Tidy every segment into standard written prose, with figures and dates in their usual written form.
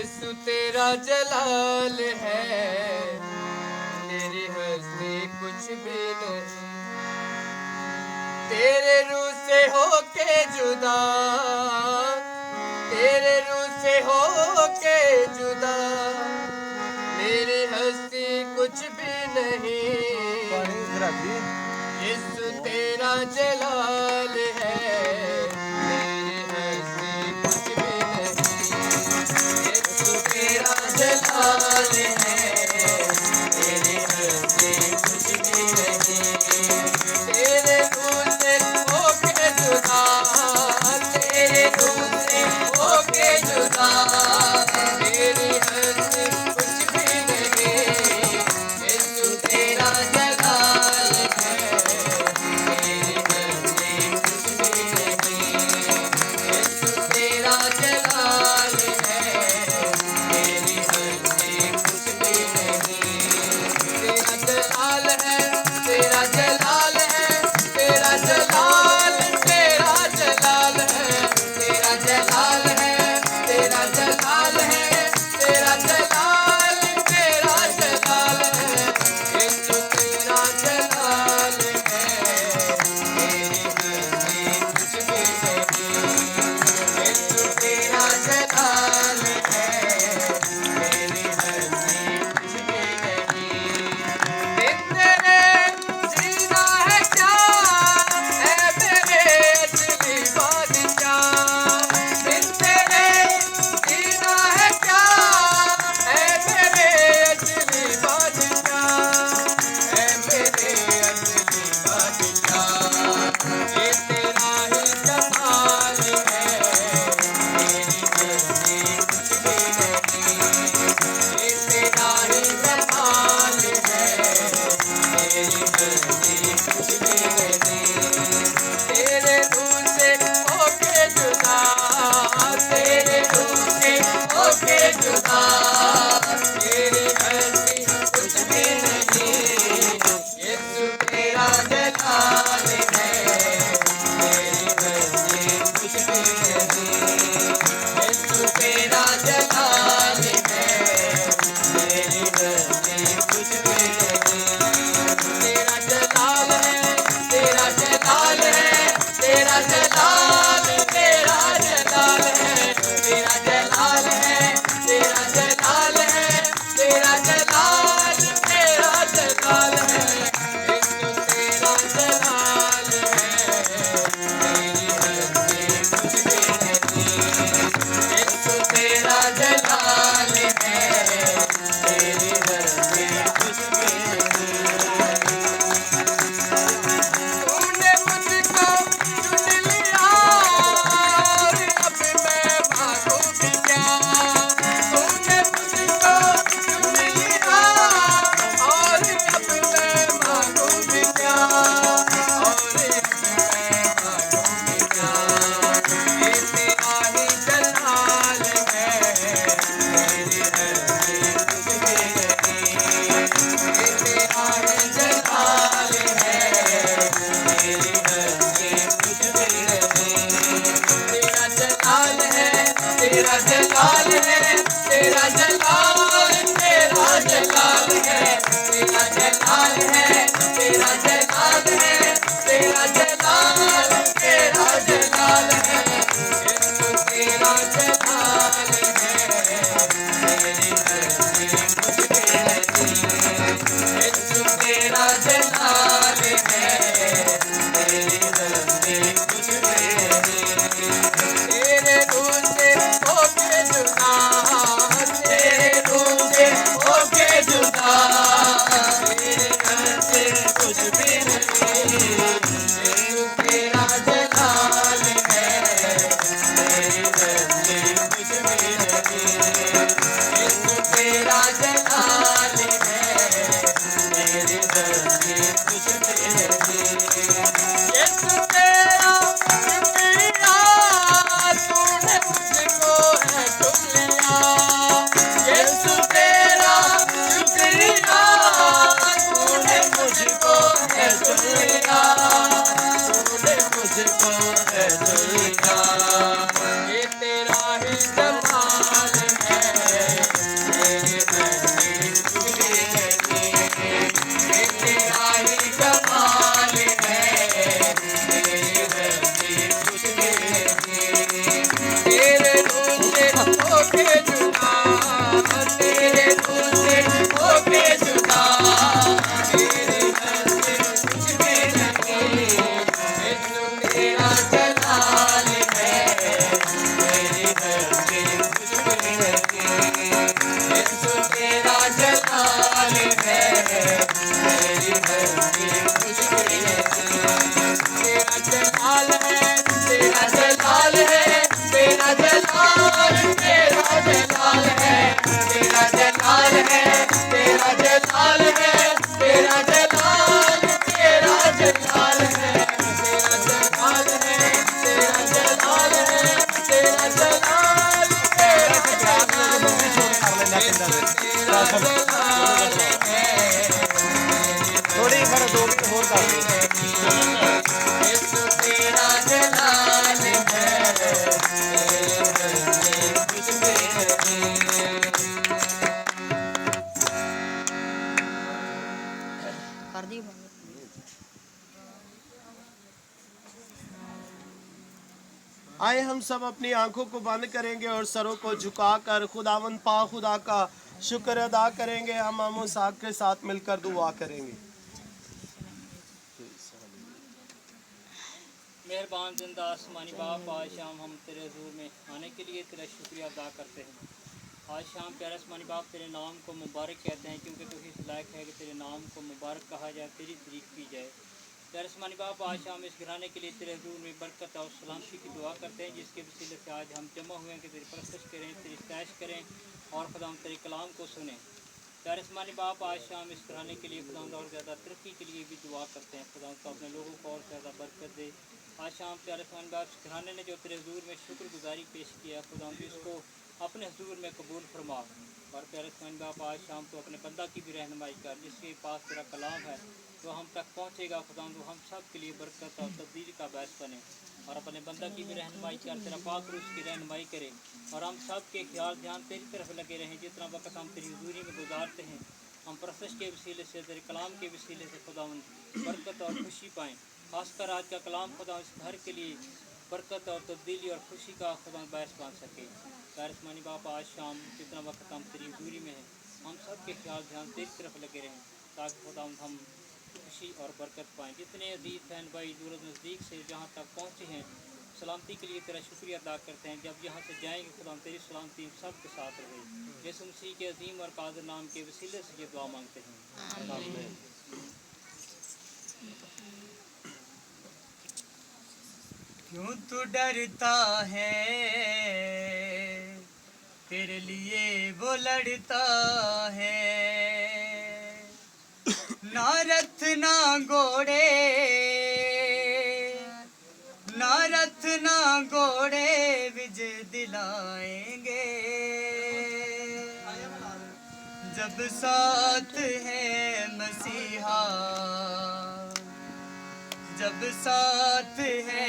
यीशु तेरा जलाल है, तेरी हस्ती कुछ भी नहीं। तेरे रूह से होके जुदा, तेरे रूह से होके जुदा, मेरी हस्ती कुछ भी नहीं। यीशु तेरा जलाल है, मेरी हस्ती कुछ भी नहीं। यीशु तेरा जलाल है, मेरी हस्ती कुछ भी नहीं। तेरे रूह से होके जुदा, तेरे रूह से होके जुदा, मेरी हस्ती कुछ भी नहीं। यीशु तेरा जलाल है, मेरी हस्ती कुछ भी नहीं। यीशु तेरा जलाल है, मेरी हस्ती कुछ भी नहीं। तेरा जलाल है, तेरा जलाल है, तेरा जलाल, तेरा जलाल है, तेरा जलाल है, तेरा जलाल है, तेरा जलाल, तेरा जलाल है। यीशु तेरा जलाल है, मेरी हस्ती कुछ भी नहीं। यीशु तेरा जलाल है, मेरी हस्ती कुछ भी नहीं। बिन तेरे जीना है क्या, ऐ मेरे असली बादशाह। बिन तेरे जीना है क्या, ऐ मेरे असली बादशाह, ऐ मेरे असली बादशाह। ये तेरा ही जमाल है, मेरी हस्ती कुछ भी नहीं। ये तेरा ही जमाल है, मेरी हस्ती कुछ भी नहीं। तेरे रूह से होके जुदा, तेरे रूह से होके जुदा, मेरी हस्ती कुछ भी नहीं। यीशु तेरा जलाल है, मेरी हस्ती कुछ भी नहीं। यीशु तेरा जलाल है, मेरी हस्ती कुछ भी नहीं। तेरा जलाल है, तेरा जलाल है, तेरा जलाल, तेरा जलाल है, तेरा जलाल है, तेरा जलाल है, तेरा जलाल, तेरा जलाल है। यीशु तेरा जलाल है, मेरी हस्ती कुछ भी नहीं। यीशु तेरा जलाल है, मेरी हस्ती कुछ भी नहीं। तूने मुझको चुन लिया, और अब मैं भागूं भी क्या। तूने मुझको चुन लिया, और अब मैं भागूं भी क्या, और अब मैं भागूं भी क्या। ये तेरा ही जलाल है, मेरी हस्ती कुछ भी नहीं। ये तेरा ही जलाल है, मेरी हस्ती कुछ भी नहीं। तेरा जलाल है, तेरा जलाल है, तेरा जलाल, तेरा जलाल है, तेरा जलाल है, तेरा जलाल है, तेरा जलाल, तेरा जलाल है। यीशु तेरा जलाल है, मेरी हस्ती कुछ भी नहीं। यीशु तेरा जलाल है, मेरी हस्ती कुछ भी नहीं। तेरे रूह से होके जुदा, तेरे रूह से होके जुदा, मेरी हस्ती कुछ भी नहीं। यीशु तेरा जलाल है, मेरी हस्ती कुछ भी नहीं। यीशु तेरा जलाल है, मेरी हस्ती कुछ भी नहीं। यीशु तेरा शुक्रिया, तूने मुझको है चुन लिया। यीशु तेरा शुक्रिया, जलाल है, तेरी धरती खुशबू है। तेरा जलाल है, तेरा जलाल है, तेरा जलाल, तेरा जलाल है, तेरा जलाल है, तेरा जलाल है, तेरा जलाल, तेरा जलाल है, तेरा जलाल है, तेरा जलाल है, तेरा जलाल, तेरा जलाल है। थोड़ी बार दो और कर दो। यीशु तेरा जलाल है, कर दी आए हम सब अपनी आंखों को बंद करेंगे और सरों को झुकाकर खुदावन पा खुदा का शुक्र अदा करेंगे। हम साहब के साथ मिलकर दुआ करेंगे। मेहरबान जिंदा आसमानी बाप, आज शाम हम तेरे हुजूर में आने के लिए तेरा शुक्रिया अदा करते हैं। आज शाम प्यारे आसमानी बाप तेरे नाम को मुबारक कहते हैं, क्योंकि तू इस लायक है कि तेरे नाम को मुबारक कहा जाए, तेरी तारीफ की जाए। प्यारे आसमानी बाप, आज शाम इस घराने के लिए तेरे हुजूर में बरकत और सलामती की दुआ करते हैं, जिसके वसीले से आज हम जमा हुए हैं कि तेरी परस्तिश करें, तेरी सताइश करें और खुदा हम तेरे कलाम को सुने। प्यारे आसमानी बाप, आज शाम इस घराने के लिए खुदा और ज़्यादा तरक्की के लिए भी दुआ करते हैं। खुदा तो अपने लोगों को और ज़्यादा बरकत दे। आज शाम प्यारे आसमानी बाप, इस घराने ने जो तेरे हुजूर में शुक्रगुजारी पेश किया, खुदा इसको अपने हुजूर में कबूल फरमा। और प्यारे आसमानी बाप, आज शाम तो अपने बंदा की भी रहनुमाई कर, जिसके पास तेरा कलाम है तो हम तक पहुँचेगा। खुदा तो हम सब के लिए बरकत और तब्दीली का बायस बने। और अपने बंदा की भी रहनुमाई कर, तेरा पाक रूह की रहनुमाई करे और हम सब के ख्याल ध्यान तेरी तरफ लगे रहें। जितना वक्त हम तेरी हुजूरी में गुजारते हैं, हम परस्तिश के वसीले से, तेरे कलाम के वसीले से खुदा बरकत और खुशी पाएँ। खासकर आज का कलाम खुदा इस घर के लिए बरकत और तब्दीली और खुशी का खुदा बायस बन सके। प्यारे आसमानी बाप, आज शाम जितना वक्त हम तेरी हुजूरी में हैं, हम सब के ख्याल ध्यान तेरी तरफ लगे रहें, ताकि खुदा हम खुशी और बरकत पाएँ। जितने अजीज बहन भाई दूर नज़दीक से जहाँ तक पहुँचे हैं, सलामती के लिए तेरा शुक्रिया अदा करते हैं। जब यहाँ से जाएंगे खुदा तेरी सलामती सब के साथ रहे। यीशु मसीह के अजीम और कादिर नाम के वसीले से ये दुआ मांगते हैं। आमीन। क्यों तू डरता है, तेरे लिए वो लड़ता है। ना रथ ना घोड़े, ना रथ ना घोड़े विजय दिलाएंगे, जब साथ है मसीहा, जब साथ है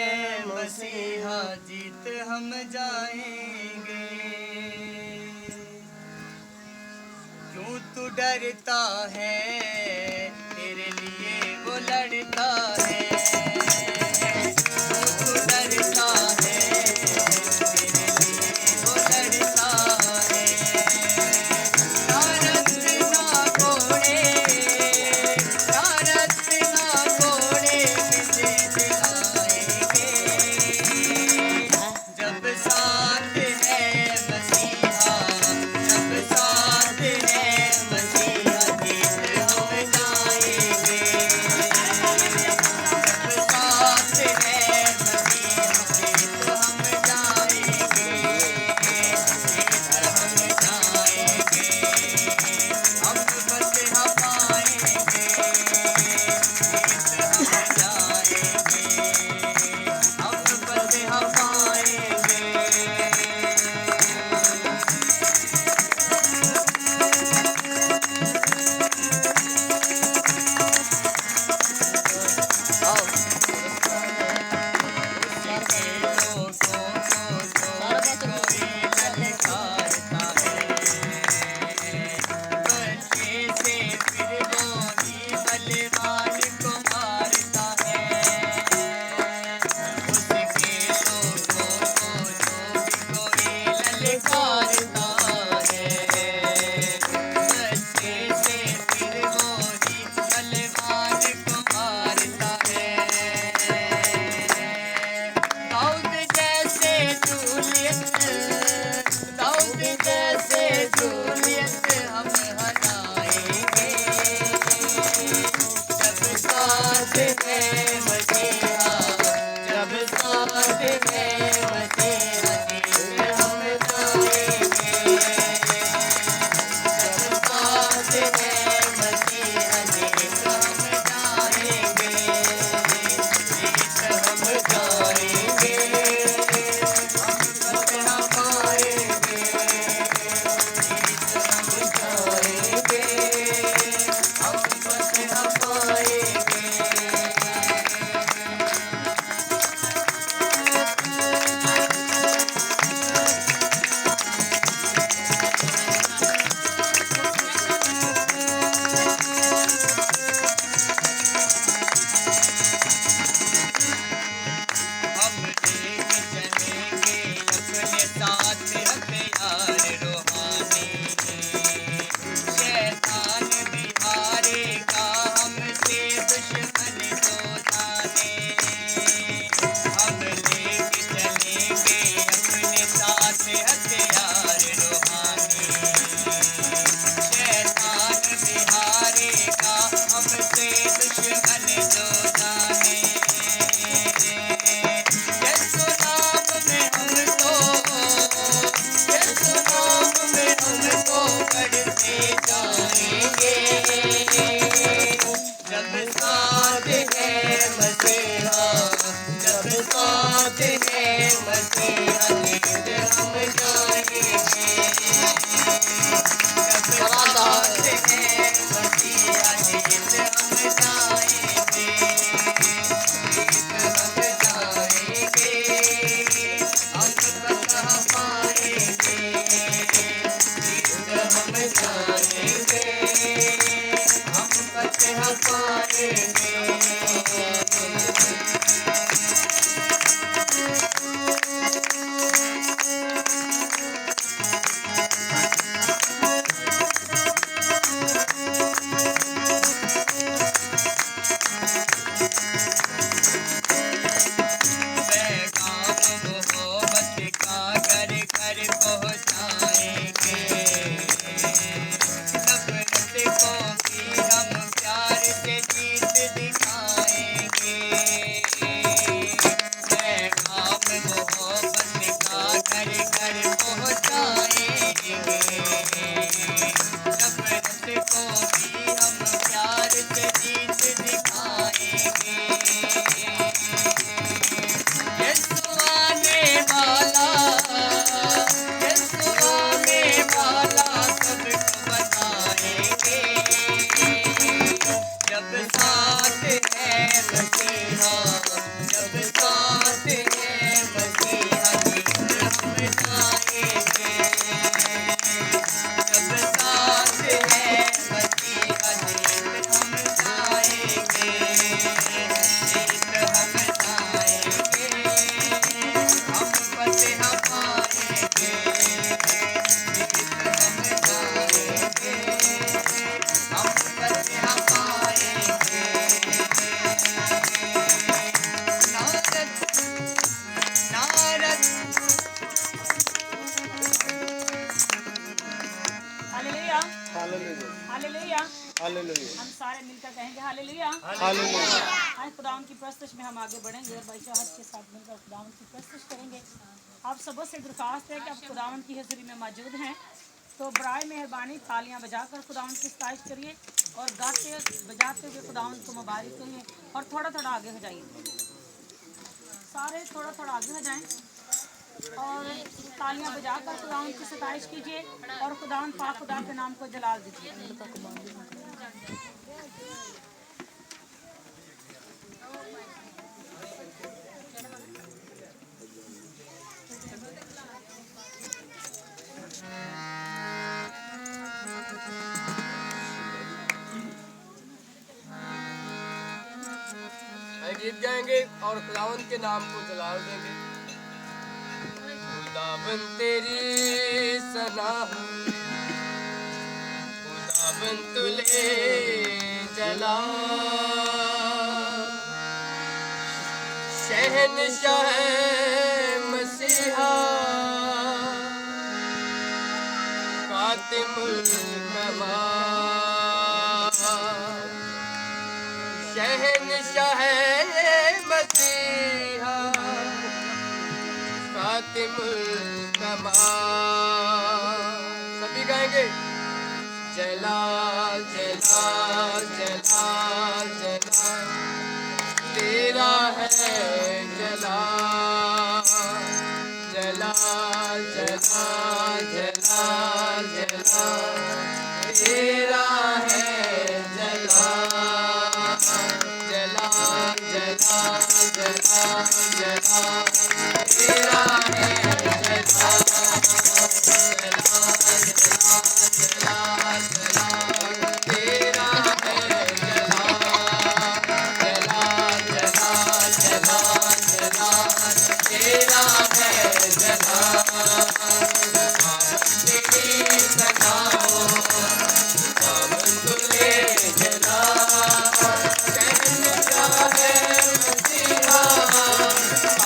मसीहा जीत हम जाएंगे। क्यों तू डरता है, तेरे लिए वो लड़ता है। क्यों तू डरता है, तेरे लिए वो लड़ता है। ना रथ ना घोड़े, ना रथ ना घोड़े विजय दिलाएंगे, जब साथ है मसीहा, जब साथ है मसीहा जीत हम जाएंगे। मसीहा, जब साथ है मसीहा गीत हम गाएंगे। जब साथ है मसीहा गीत हम गाएंगे। गीत हम गाएंगे, हम फतह पाएंगे। गीत हम गाएंगे, हम फतह पाएंगे। हम लेके चलेंगे अपने साथ हथियार रूहानी। शैतान भी हारेगा हमसे दुश्मन दो जाने। हम लेके चलेंगे अपने साथ हथियार रूहानी। शैतान भी हारेगा हमसे दुश्मन दो जाने। यीशु नाम में हमको, यीशु नाम में हमको बढ़ते जाएंगे। जब साथ है मसीहा, जब साथ है मसीहा गीत हम गाएंगे। जब साथ है मसीहा गीत हम गाएंगे। गीत हम गाएंगे, हम फतह पाएंगे। गीत हम गाएंगे, हम फतह पाएंगे। पैगाम मोहब्बत का घर घर पहुँचाएंगे। नफरत को भी हम प्यार से जीत दिखाएंगे। पैगाम मोहब्बत का घर घर पहुँचाएंगे। नफरत को भी हम प्यार से जीत दिखाएंगे। यीशु आने वाला, यीशु आने वाला सबको बताएंगे। जब साथ है मसीहा, जब साथ है मसीहा गीत हम गाएंगे। जब साथ है मसीहा गीत हम गाएंगे। गीत हम गाएंगे, हम फतह पाएंगे। गीत हम गाएंगे, हम फतह पाएंगे। Narad, Narad hallelujah hallelujah hallelujah. Hallelujah हम सारे मिलकर कहेंगे हालेलुया। हालेलुया। आज खुदावन की प्रस्तुति में हम आगे बढ़ेंगे और भाई चाहत के साथ मिलकर खुदावन की प्रस्तुति करेंगे। आप सबों से दरख्वास्त है कि आप खुदावन की हज़ूरी में मौजूद हैं तो बराए मेहरबानी तालियां बजाकर खुदावन की सताइश करिए और गाते बजाते हुए खुदावन को मुबारक करिए और थोड़ा थोड़ा आगे हो जाइए। सारे थोड़ा थोड़ा आगे हो जाएं और तालियां बजाकर खुदावन की सताइश कीजिए और खुदावन पाक खुदा के नाम को जलाल दीजिए। गीत गाएंगे और खुदावन के नाम को जलाल देंगे। खुदावन तेरी सना हो, खुदावन तुले जला, शहनशाह मसीहा कातिमुल कमाल, शहंशाह मसीहा खातिमुल कमाल। सभी गाएंगे जलाल जलाल जलाल जलाल तेरा है जलाल जलाल जलाल जलाल जलाल तेरा है जलाल जलाल जलाल जलाल जलाल तेरा है जलाल जलाल जलाल जलाल तेरा है जलाल जलाल जलाल जलाल तेरा है जलाल तेरी सदाओं दामन तुले जलाल कहने का है मसीहा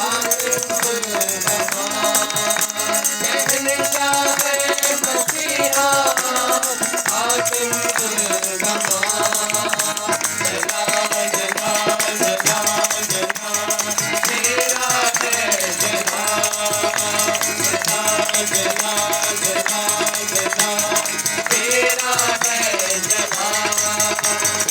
आसिफुल गमाल कहने का है मसीहा आसिफुल गमाल जलाल जलाल जलाल जलाल तेरा है जलाल जलाल जलाल जलाल जलाल तेरा है जलाल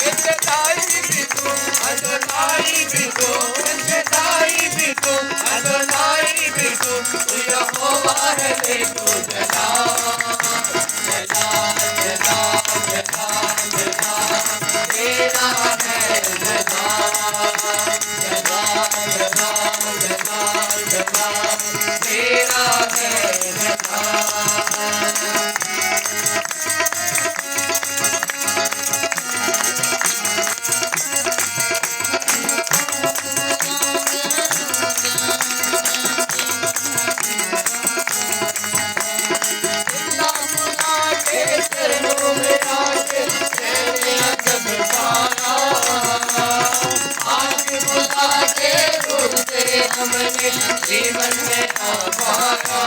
इब्तिदाई भी तू अदनाई भी तू इब्तिदाई भी तू अदनाई भी तू यहोवा है देखो जलाल जलाल जलाल जलाल जलाल तेरा है जलाल जलाल जलाल जलाल जलाल तेरा है जलाल चरणों में आके तेरे अदब पाया आज खुदा के रूप से हमने जीवन में पाया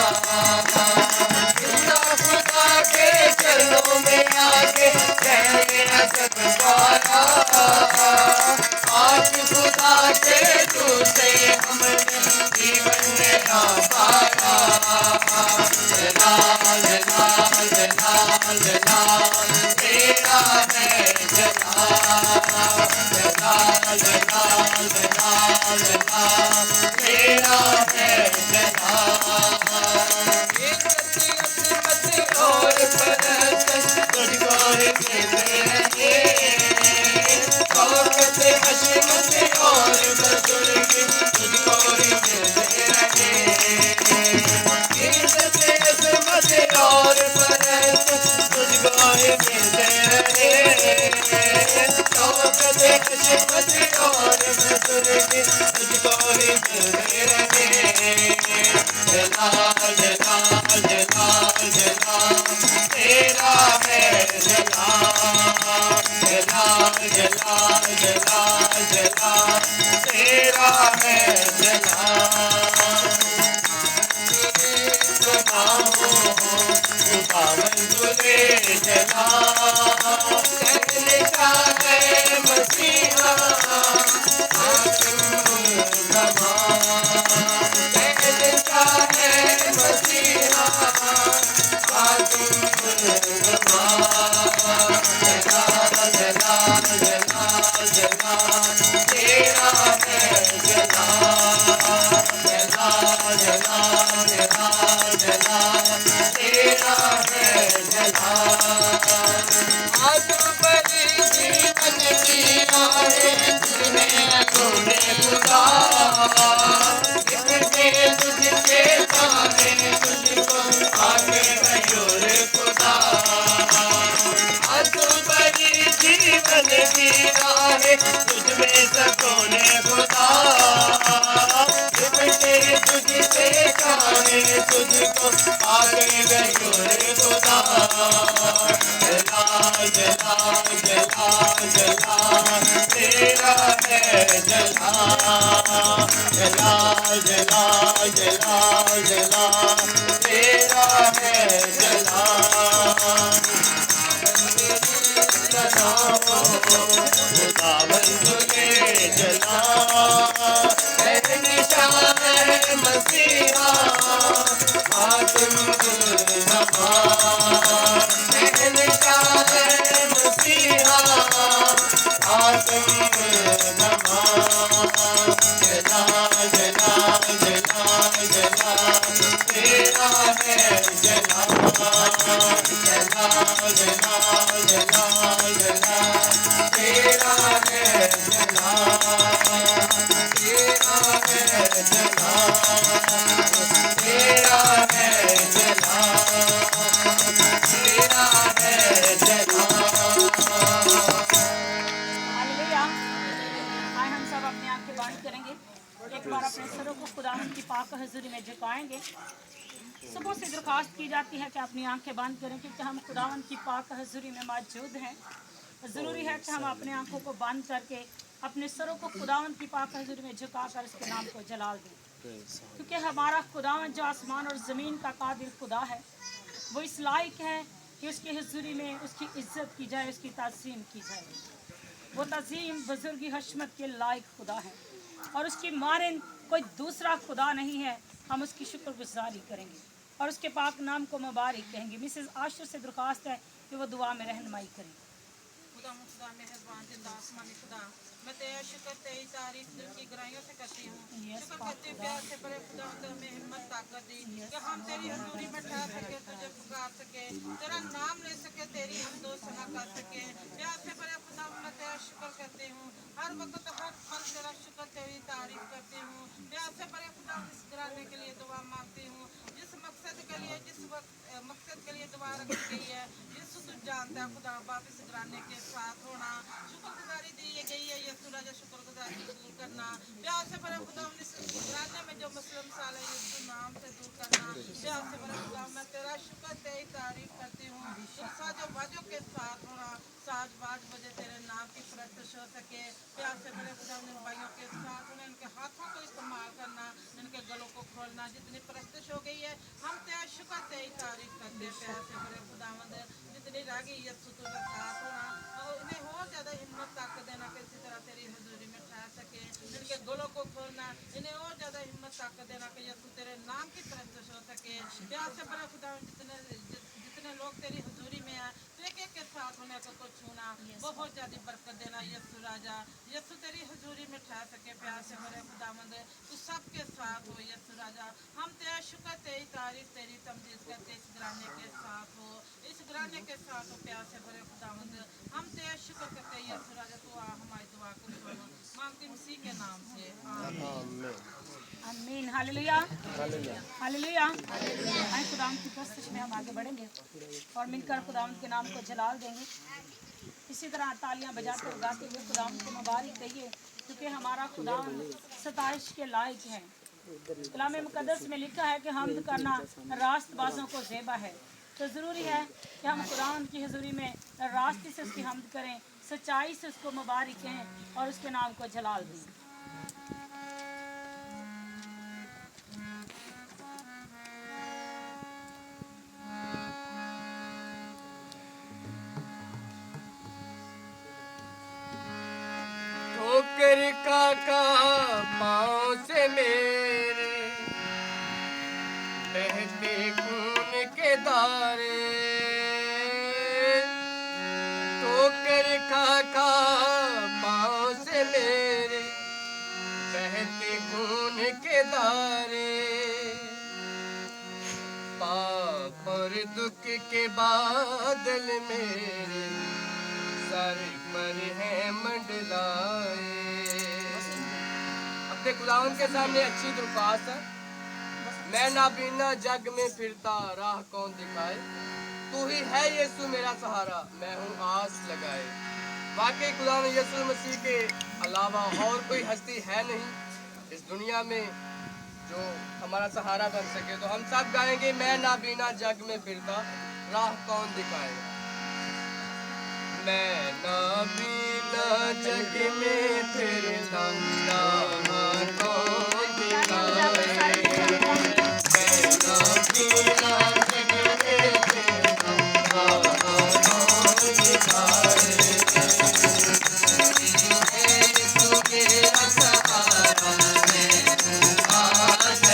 खुदा के चरणों में आके तेरे अदब पाया आज खुदा के रूप से हमने जीवन में पाया जलाल जलाल जलाल जलाल तेरा है जलाल जलाल जलाल जलाल जलाल तेरा है जलाल और परस्त तुझको कहते रहे औरत हशमत और बुजुर्ग तुझको कहते रहे और परस्त तुझको मिलते रहे शौकत हशमत और बुजुर्ग तुझको मिलते रहे जलाल जलाल जलाल जलाल तेरा है जलाल जलाल जलाल जलाल जलाल तेरा है जलाल दामन तुले जलाल कहने का है मसीहा आसिफुल गमाल कहने का है मसीहा आसिफुल गमाल जलाल जलाल जलाल जलाल तेरा है जलाल जलाल जलाल जलाल जलाल तेरा है जलाल आज बड़ी जीवन की आए तुझने तूने खुदा कितने तुझके ताने तुझको आगे गयोर खुदा आज बड़ी जीवन की आए तुझमें सकोने खुदा तुझसे काने तुझको आगे गयो रे खुदा जलाल जलाल जलाल जलाल तेरा है जलाल जलाल जलाल जलाल जलाल तेरा है जलाल दामन तुले मसीहा कहने का है मसीहा आत्म नमा जला जला जला जला तेरा है जला जला जला जला जला तेरा है जला तेरा है जला तेरा है जला तेरा है जला हालेलुया। आए हम सब अपनी आंखें बंद करेंगे, एक बार अपने सरों को खुदावंद की पाक हजूरी में झुकाएंगे। सुबह से दरख्वास्त की जाती है कि अपनी आंखें बंद करें, क्योंकि हम खुदावंद की पाक हजूरी में मौजूद हैं। ज़रूरी है कि हम अपने आंखों को बंद करके अपने सरों को खुदावंद की पाक हजूरी में झुकाकर उसके नाम को जलाल दें, क्योंकि हमारा खुदावंद जो आसमान और ज़मीन का कादिर खुदा है, वो इस लायक है कि उसकी हजूरी में उसकी इज्जत की जाए, उसकी ताज़ीम की जाए। वो तज़ीम बुजुर्गी हशमत के लायक खुदा है और उसकी मानंद कोई दूसरा खुदा नहीं है। हम उसकी शुक्रगुजारी करेंगे और उसके पाक नाम को मुबारक कहेंगे। मिसेस आशर से दरख्वास्त है कि वो दुआ में रहनुमाई करें। खुदा खुदा मेहरबान जिंदा आसमानी खुदा, मैं तेरा शुक्र तेरी तारीफ दिल की गहराइयों से करती हूँ। शुक्र करती हूँ प्यार से बड़े खुदा हमें हिम्मत ताकत दी कि हम तेरी हजूरी में ठहर सके, तुझे पुकार सके, तेरा नाम ले सके, तेरी हमदो सना कर सके। प्यार से बड़े खुदा मैं तेरा शुक्र करती हूँ, हर वक्त हर पल तेरा शुक्र तेरी तारीफ करती हूँ। प्यार से बड़े खुदा इस घराने के लिए दुआ मांगती हूँ, जिस मकसद के लिए जिस वक्त मकसद के लिए दुआ रखी गई है, यीशु तू जानता है खुदा बाप इस घराने के साथ होना। शुक्रगुजारी दी गई है यीशु राजा, शुक्रगुजारी दूर करना। प्यार से बड़े खुदा इस घराने में जो मुस्लिम साल है यीशु नाम से दूर करना। प्यार से बड़े खुदा मैं तेरा शुक्र तेरी तारीफ करती हूँ, साजो बाजों के साथ होना, साज बाज बजे तेरे नाम की परस्तिश हो सके। प्यार से बड़े खुदा उन भाइयों के साथ होना, इनके हाथों को इस्तेमाल करना, इनके गलों को खोलना। जितनी परस्तिश हो गई है हम तेरा शुक्र तेरी तारीफ करते हैं। प्यार से बड़े खुदावंद जितनी रह गई यीशु तेरा साथ होना और इन्हें और ज़्यादा हिम्मत ताकत देना कि इसी तरह तेरी हजूरी में ठहर सके। इनके गलों को खोलना, इन्हें और ज़्यादा हिम्मत ताकत देना कि यीशु तेरे नाम की परस्तिश हो सके। प्यार से बड़े खुदावंद जितने लोग तेरी हजूरी में हैं तो एक एक के साथ होने को छूना, बहुत ज़्यादा बरकत देना यीशु राजा। यीशु तेरी हजूरी में ठहर सके। प्यार से बड़े खुदावंद तू सबके साथ हो यीशु राजा। हम तेरा शुक्र तेरी तारीफ तेरी तमजीद करते इस घराने के साथ हो, इस घराने के साथ हो। प्यार से बड़े खुदावंद हम तेरा शुक्र करते यीशु राजा। तू आ हमारी दुआ को सुन, मांगती मसीह के नाम से आमीन। आमीन। Hallelujah hallelujah. आए खुदावंद की परस्तिश में हम आगे बढ़ेंगे और मिलकर खुदावंद के नाम को जलाल देंगे। इसी तरह तालियां बजाते और गाते हुए खुदावंद को मुबारक कहिए, क्योंकि हमारा खुदावंद सताइश के लायक है। कलाम मुकद्दस में लिखा है कि हमद करना रास्तबाजों को ज़ेबा है। तो ज़रूरी है कि हम खुदावंद की हजूरी में रास्ते से उसकी हमद करें, सच्चाई से उसको मुबारक कहें और उसके नाम को जलाल दें। ठोकर काका पाँव से मेरे बहते खून के धारे, ठोकर काका पाँव से मेरे बहते खून के धारे। पाप और दुख के बादल मेरे सर पर है मंडलाए। अपने खुदावंद के सामने अच्छी दरख्वास्त है, मैं नाबीना जग में फिरता राह कौन दिखाए। तू ही है यीशु मेरा सहारा, मैं हूँ आस लगाए। वाकई खुदावंद यीशु मसीह के अलावा और कोई हस्ती है नहीं इस दुनिया में जो हमारा सहारा बन सके। तो हम सब गाएंगे, मैं नाबीना जग में फिरता राह कौन दिखाए। मैं नाबीना जग में फिरता राह कौन दिखाए। मैं नाबीना जग में फिरता राह कौन दिखाए। यीशु मेरा सहारा, मैं हूँ आस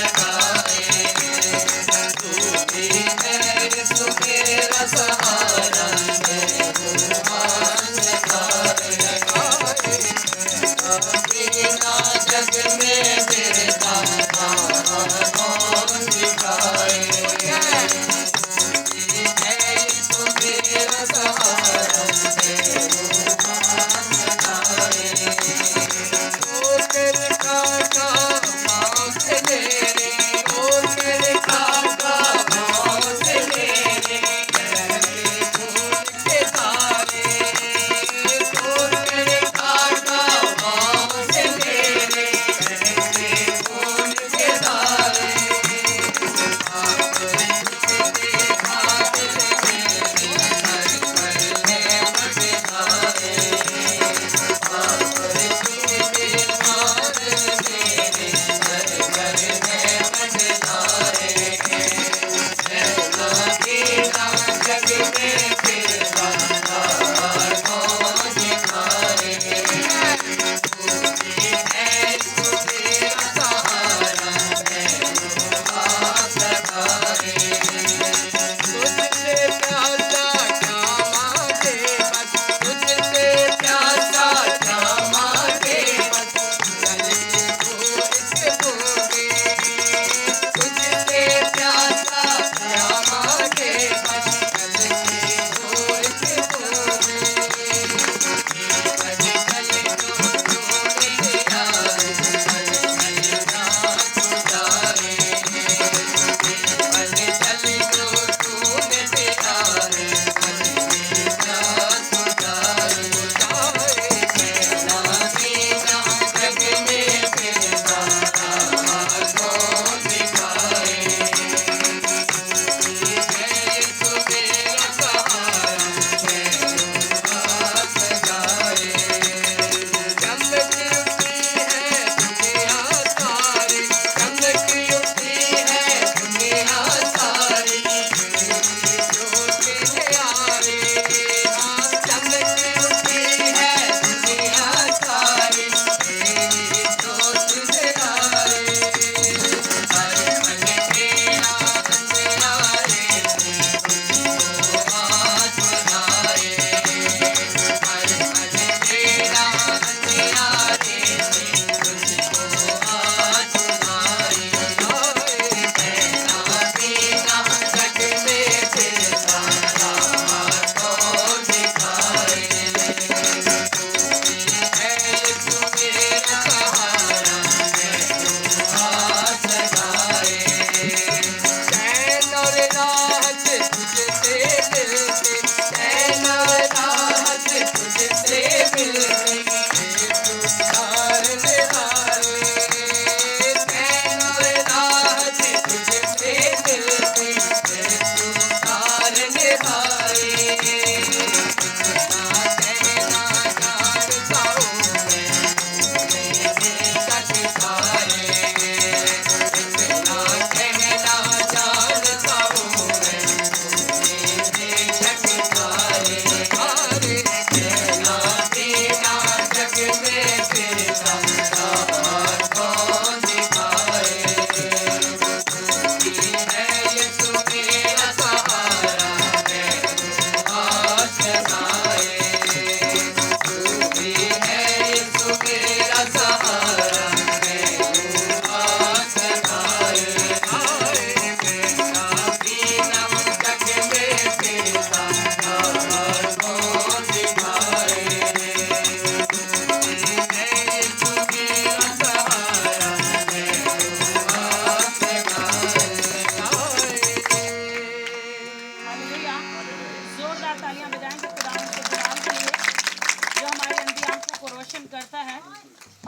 करता है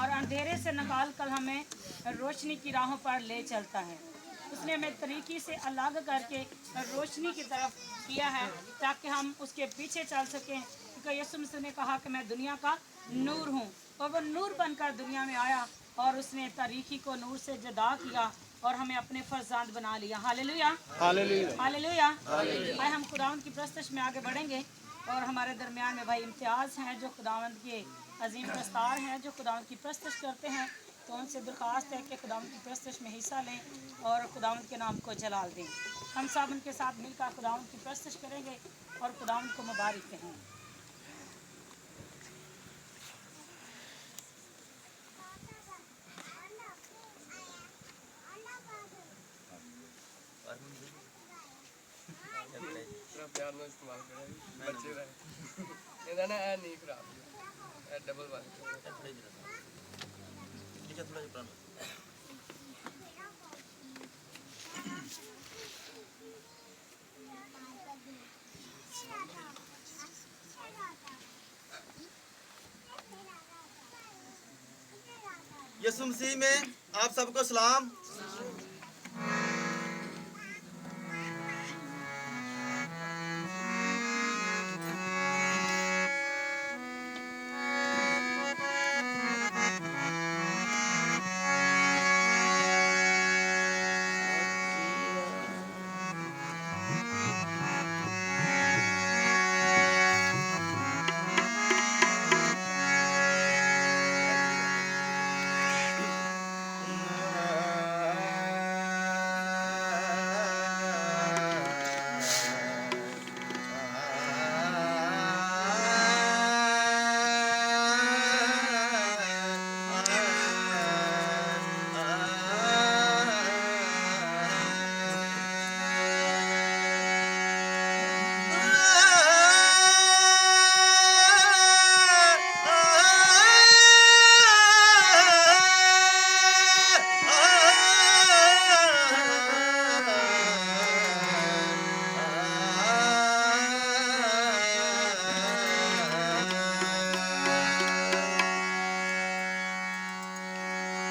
और अंधेरे से निकाल कर हमें रोशनी की राहों पर ले चलता है। उसने हमें तरीके से अलग करके रोशनी की तरफ किया है ताकि हम उसके पीछे चल सकें, क्योंकि यीशु मसीह ने कहा कि मैं दुनिया का नूर हूँ, और वह नूर बनकर दुनिया में आया और उसने तरीकी को नूर से जुदा किया और हमें अपने फर्जांद बना लिया। Hallelujah, hallelujah, hallelujah. आए हम खुदावंद की प्रस्तश में आगे बढ़ेंगे और हमारे दरमियान में भाई इम्तियाज़ हैं जो खुदावंद के अजीम प्रस्तार हैं, जो खुदावंद की प्रस्तश करते हैं। तो उनसे दरख्वास्त है कि खुदावंद की प्रस्तश में हिस्सा लें और खुदावंद के नाम को जलाल दें। हम सब उनके साथ मिलकर खुदावंद की प्रस्तश करेंगे और खुदावंद को मुबारक कहेंगे। थोड़ा प्यार में इस्तेमाल करें, बच्चे रहे इधर ना ऐ नहीं खराब ऐ डबल वाली यीशु मसीह में आप सबको सलाम।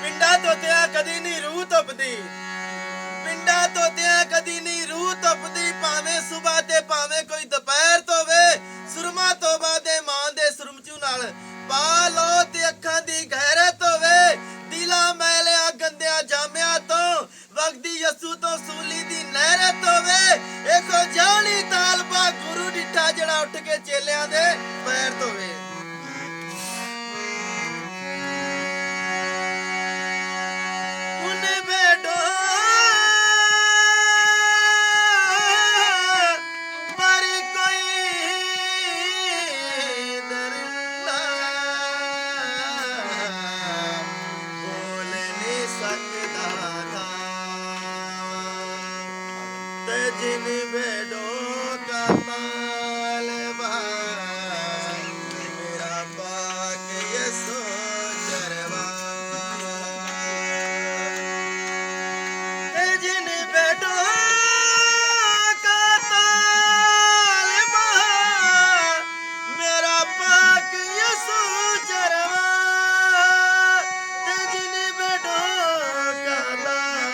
ਪਿੰਡਾਂ ਤੋਤਿਆਂ ਕਦੀ ਨਹੀਂ ਰੂਹ ਤਪਦੀ, ਪਿੰਡਾਂ ਤੋਤਿਆਂ ਕਦੀ ਨਹੀਂ ਰੂਹ ਤਪਦੀ, ਭਾਵੇਂ ਸੁਬਹ ਤੇ ਭਾਵੇਂ ਕੋਈ ਦੁਪਹਿਰ ਤੋਂ ਵੇ, ਸੁਰਮਾ ਤੋਬਾ ਦੇ ਮਾਂ ਦੇ ਸੁਰਮਚੂ ਨਾਲ ਪਾ ਲੋ ਤੇ ਅੱਖਾਂ ਦੀ ਗਹਿਰਤ ਹੋਵੇ, ਦਿਲਾਂ ਮੈਲਿਆਂ ਗੰਦਿਆਂ ਜਾਮਿਆਂ ਤੋਂ ਵਗਦੀ ਯਸੂ ਤੋਂ ਸੂਲੀ ਦੀ ਨਹਿਰਤ ਹੋਵੇ, ਇਹੋ ਜਾਣੀ ਤਾਲਬਾ ਗੁਰੂ ਡਿੱਠਾ ਜਿਹੜਾ ਉੱਠ ਕੇ ਚੇਲਿਆਂ ਦੇ ਪੈਰ ਧੋਵੇ। जिन भेड़ों का तालबा मेरा पाक यसो चरवा, जिन भेड़ों का तालबा मेरा पाक यसो चरवा, जिन भेड़ों का तालबा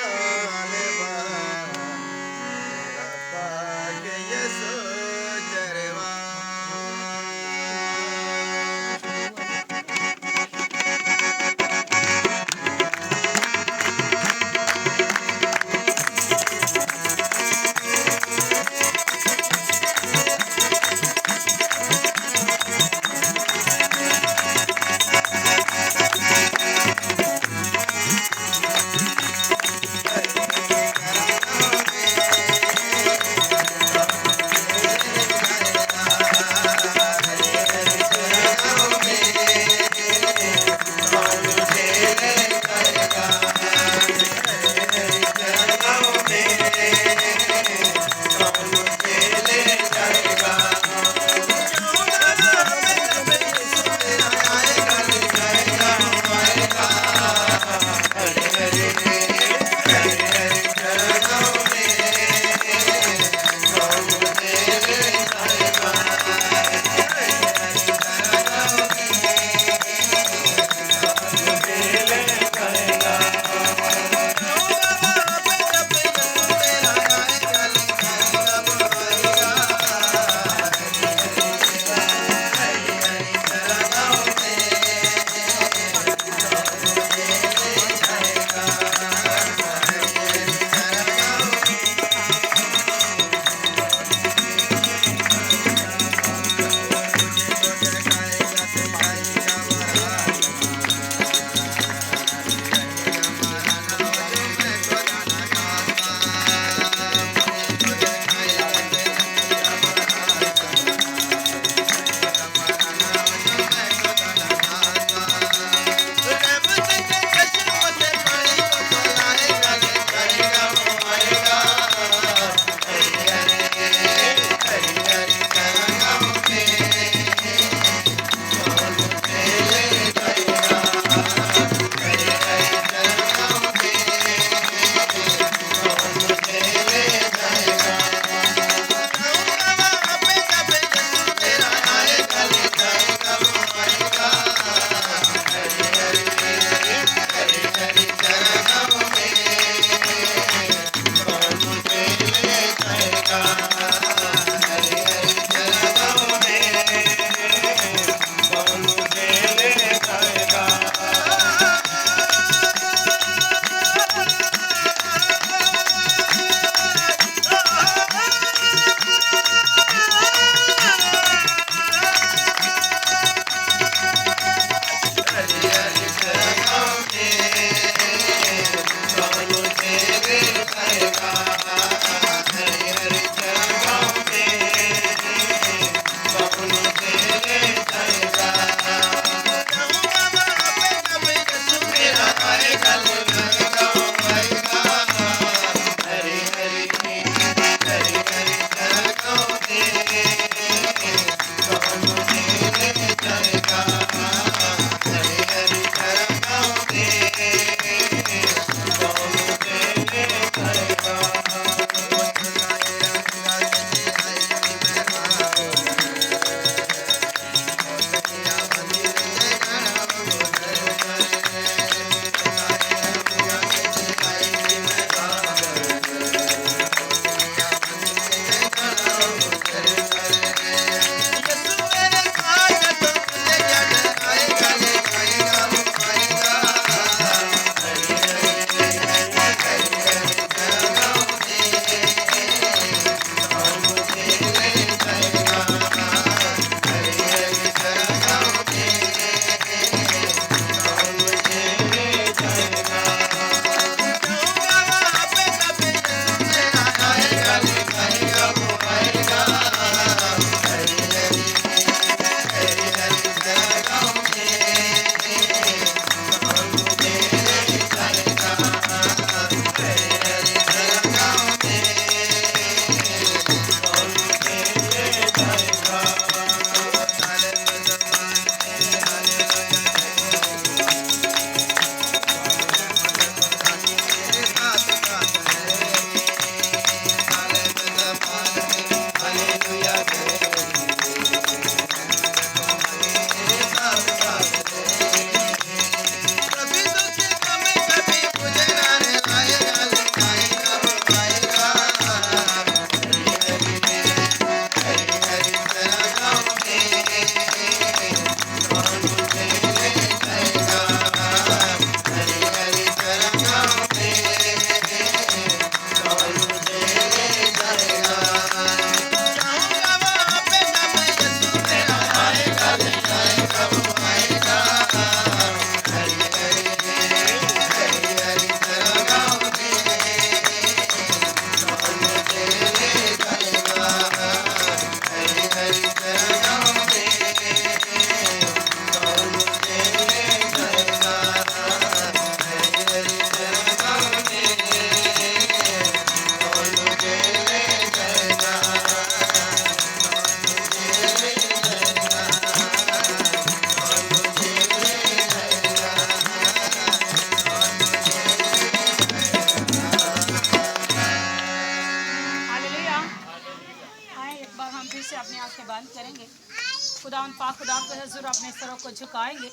अपने सरों को झुकाएंगे।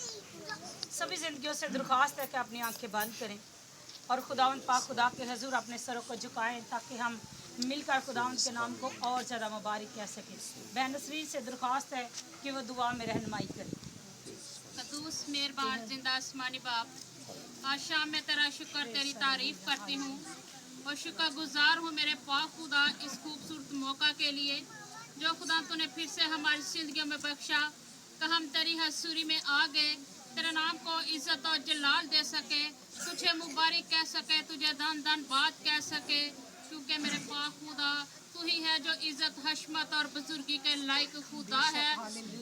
सभी ज़िंदगियों से दरख्वास्त है कि अपनी आंखें बंद करें और खुदावंद पाक खुदा के हजूर अपने सरों को झुकाएं, ताकि हम मिलकर खुदावंद के नाम को और ज़्यादा मुबारक कह सकें। बहन नसरीन से दरख्वास्त है कि वो दुआ में रहनुमाई करें। कदूस मेहरबान जिंदा आसमानी बाप, आज शाम मैं तेरा शुक्र तेरी तारीफ करती हूँ और शुक्र गुजार हूँ मेरे पाक खुदा इस खूबसूरत मौका के लिए जो खुदा तूने फिर से हमारी जिंदगियों में बख्शा कि हम तेरी हसूरी में आ गए, तेरे नाम को इज्जत और जलाल दे सके, तुझे मुबारक कह सके, तुझे धन धन बात कह सके, क्योंकि मेरे पाक खुदा तू ही है जो इज्जत हशमत और बुजुर्गी के लायक खुदा है।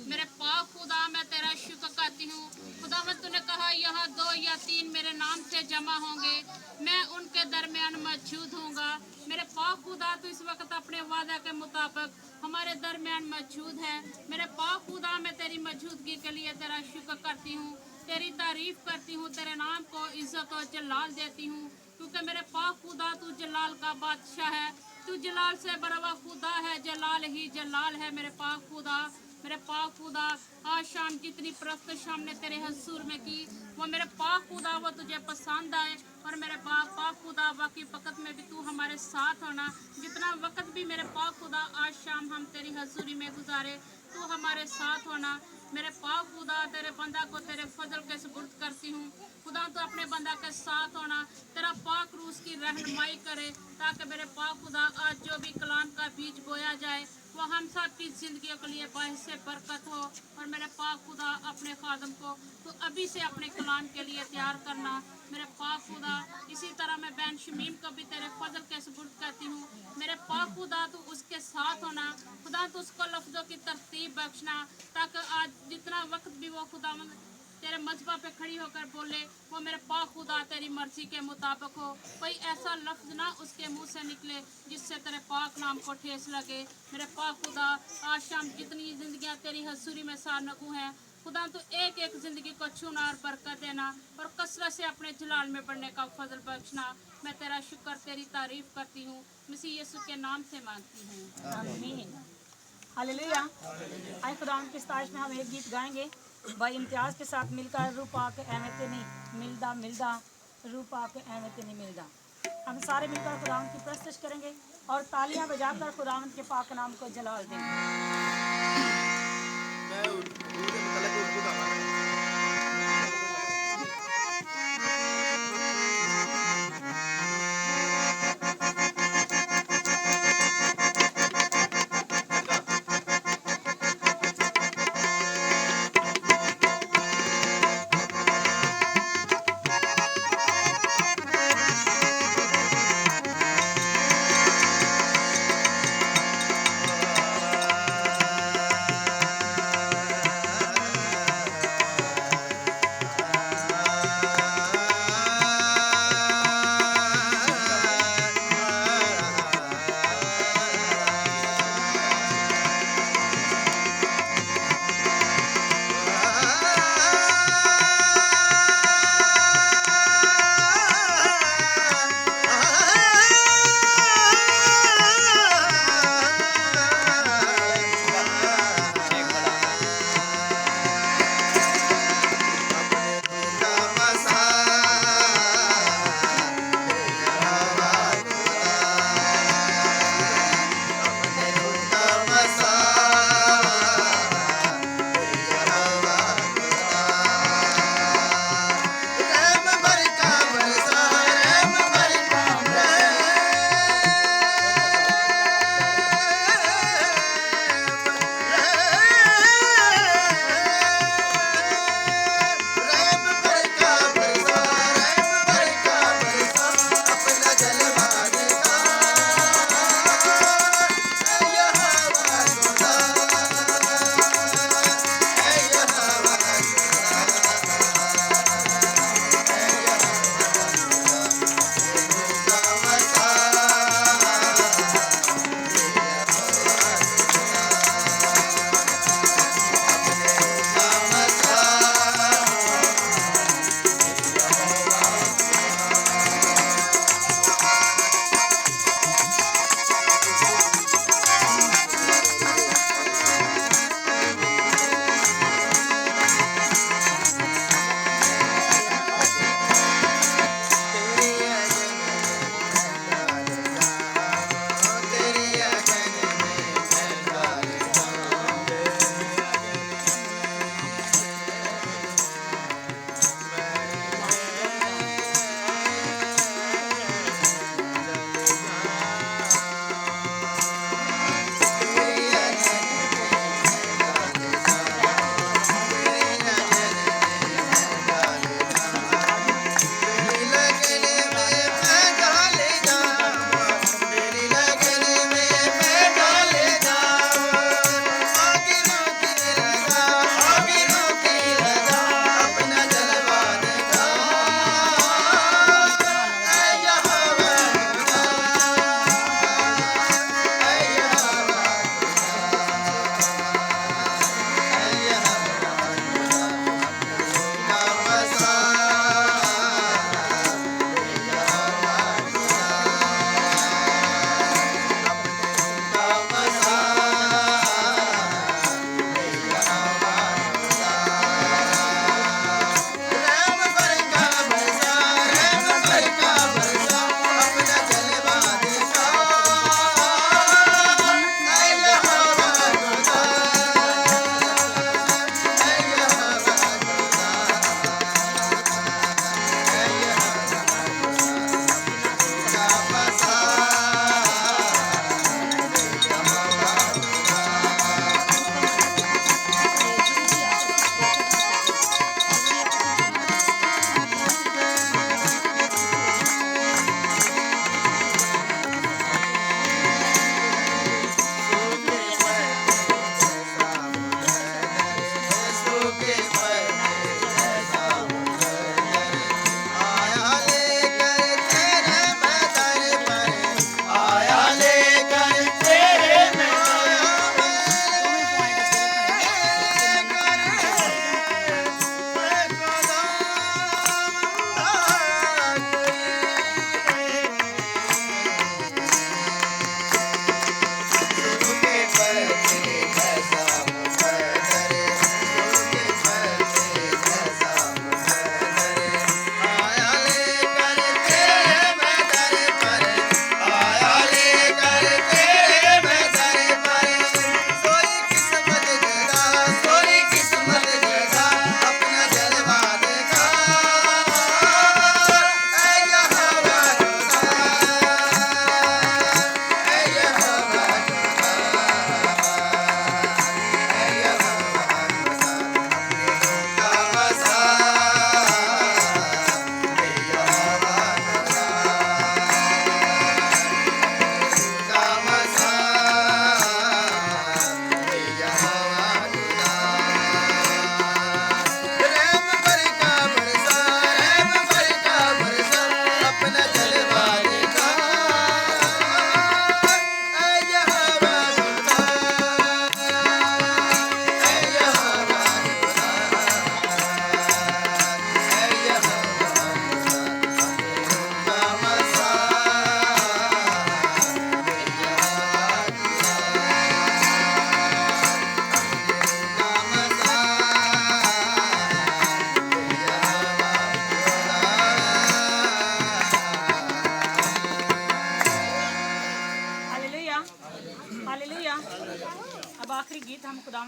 मेरे पाक खुदा मैं तेरा शुक्र करती हूँ। खुदा मैं तूने कहा यहाँ 2 या 3 मेरे नाम से जमा होंगे, मैं उनके दरमियान मौजूद होऊंगा। मेरे पाक खुदा तू इस वक्त अपने वादा के मुताबिक हमारे दरमियान मौजूद है। मेरे पाक खुदा मैं तेरी मौजूदगी के लिए तेरा शुक्र करती हूँ, तेरी तारीफ करती हूँ, तेरे नाम को इज्जत और जलाल देती हूँ, क्योंकि मेरे पाक खुदा तू जलाल का बादशाह है, तू जलाल से बरवा खुदा है, जलाल ही जलाल है। मेरे पाक खुदा, मेरे पाक खुदा आज शाम जितनी प्रस्तुत हमने तेरे हजूर में की वो मेरे पाक खुदा वो तुझे पसंद आए। और मेरे पाक खुदा बाकी वक़्त में भी तू हमारे साथ होना, जितना वक़्त भी मेरे पाक खुदा आज शाम हम तेरी हजूरी में गुजारे तू हमारे साथ होना। मेरे पाक खुदा तेरे बंदा को तेरे फजल के सुपुर्द करती हूँ। खुदा तो अपने बंदा के साथ होना, तेरा पाक रूस की रहनुमाई करे, ताकि मेरे पाक खुदा आज जो भी कलाम का बीज बोया जाए वो हम सब की जिंदगियों के लिए बायस से बरकत हो। और मेरे पाक खुदा अपने खादम को तो अभी से अपने कलाम के लिए तैयार करना। मेरे पाक खुदा इसी तरह मैं बैन शमीम को भी तेरे फजल के सुपुर्द करती हूँ। मेरे पाक खुदा तो उसके साथ होना, खुदा तो उसको लफ्ज़ों की तरतीब बख्शना, ताकि आज जितना वक्त भी वो खुदा तेरे मजबा पे खड़ी होकर बोले वो मेरे पाक खुदा तेरी मर्जी के मुताबिक हो। कोई ऐसा लफ्ज़ ना उसके मुंह से निकले जिससे तेरे पाक नाम को ठेस लगे। मेरे पाक खुदा आज शाम जितनी ज़िंदगियाँ तेरी हसूरी में सानगू हैं, खुदा तो एक एक ज़िंदगी को छूना और बरकत देना और कसरत से अपने जलाल में बढ़ने का फजल बख्शना। मैं तेरा शुक्र तेरी तारीफ करती हूँ, मसीह यीशु के नाम से मांगती हूँ, आमीन। हालेलुया। आए खुदा की सताइश में हम एक गीत गाएंगे भाई इम्तियाज़ के साथ मिलकर, रू पाक एवें ते नहीं मिलदा मिलदा, रू पाक एवें ते नहीं मिलदा। हम सारे मिलकर खुदावंद की प्रस्तुत करेंगे और तालियां बजाकर खुदावंद के पाक नाम को जलाल देंगे। मैं उर्दू के मतलब उर्दू का गाना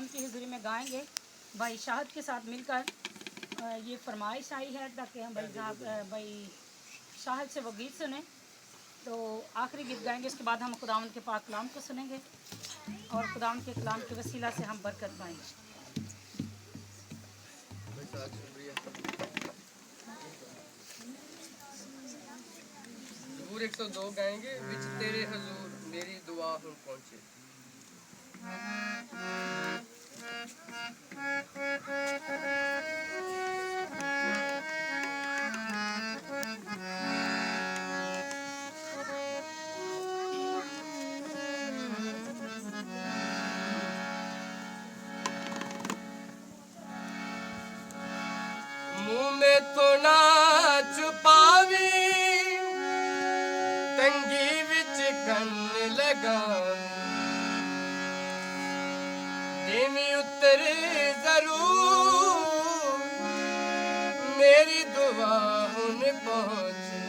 खुदावंद की हुजूरी में गाएंगे। भाई शाहद के साथ मिलकर ये फरमाइश आई है ताकि हम भाई शाहद से वो गीत सुने। तो आखिरी गीत गाएंगे, उसके बाद हम खुदावंद के पाक कलाम को सुनेंगे और खुदावंद के कलाम के वसीला से हम बरकत पाएंगे। जबूर 102 गाएंगे, विच तेरे हजूर मेरी दुआ हुन पहुंचे। मुंह में तो ना छुपावी, तंगी विच कन लगा, देवी उतर जरूर मेरी दुआ हुन पहुंचे।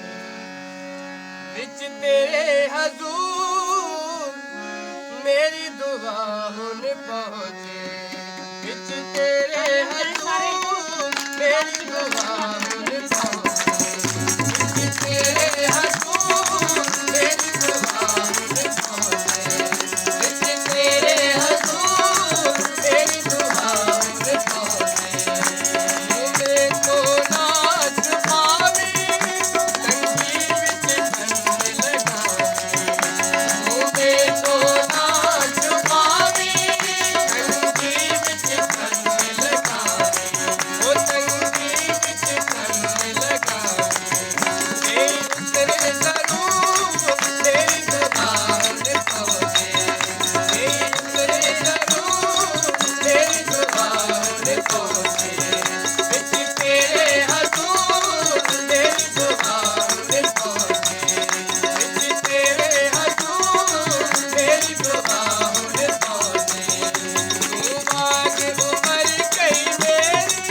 विच तेरे हजूर मेरी दुआ हुन पहुंचे। विच तेरे हजूर मेरी दुआ हुन पहुंचे। विच तेरे हजूर मेरी दुआ हुन पहुंचे। विच तेरे हजूर मेरी दुआ हुन पहुंचे। मुझे तो ना छुपावी, तंगी विच कन लगावे। मुझे तो ना छुपावी, तंगी विच कन लगावे। ओ तंगी विच कन लगावे। तेरी उतरे जरूर तेरी दुआ हुन पहुंचे। तेरी उतरे जरूर तेरी दुआ हुन पहुंचे। विच तेरे हजूर तेरी दुआ हुन पहुंचे। विच तेरे हजूर तेरी दुआ हुन पहुंचे। तू मांग उमर गई मेरी,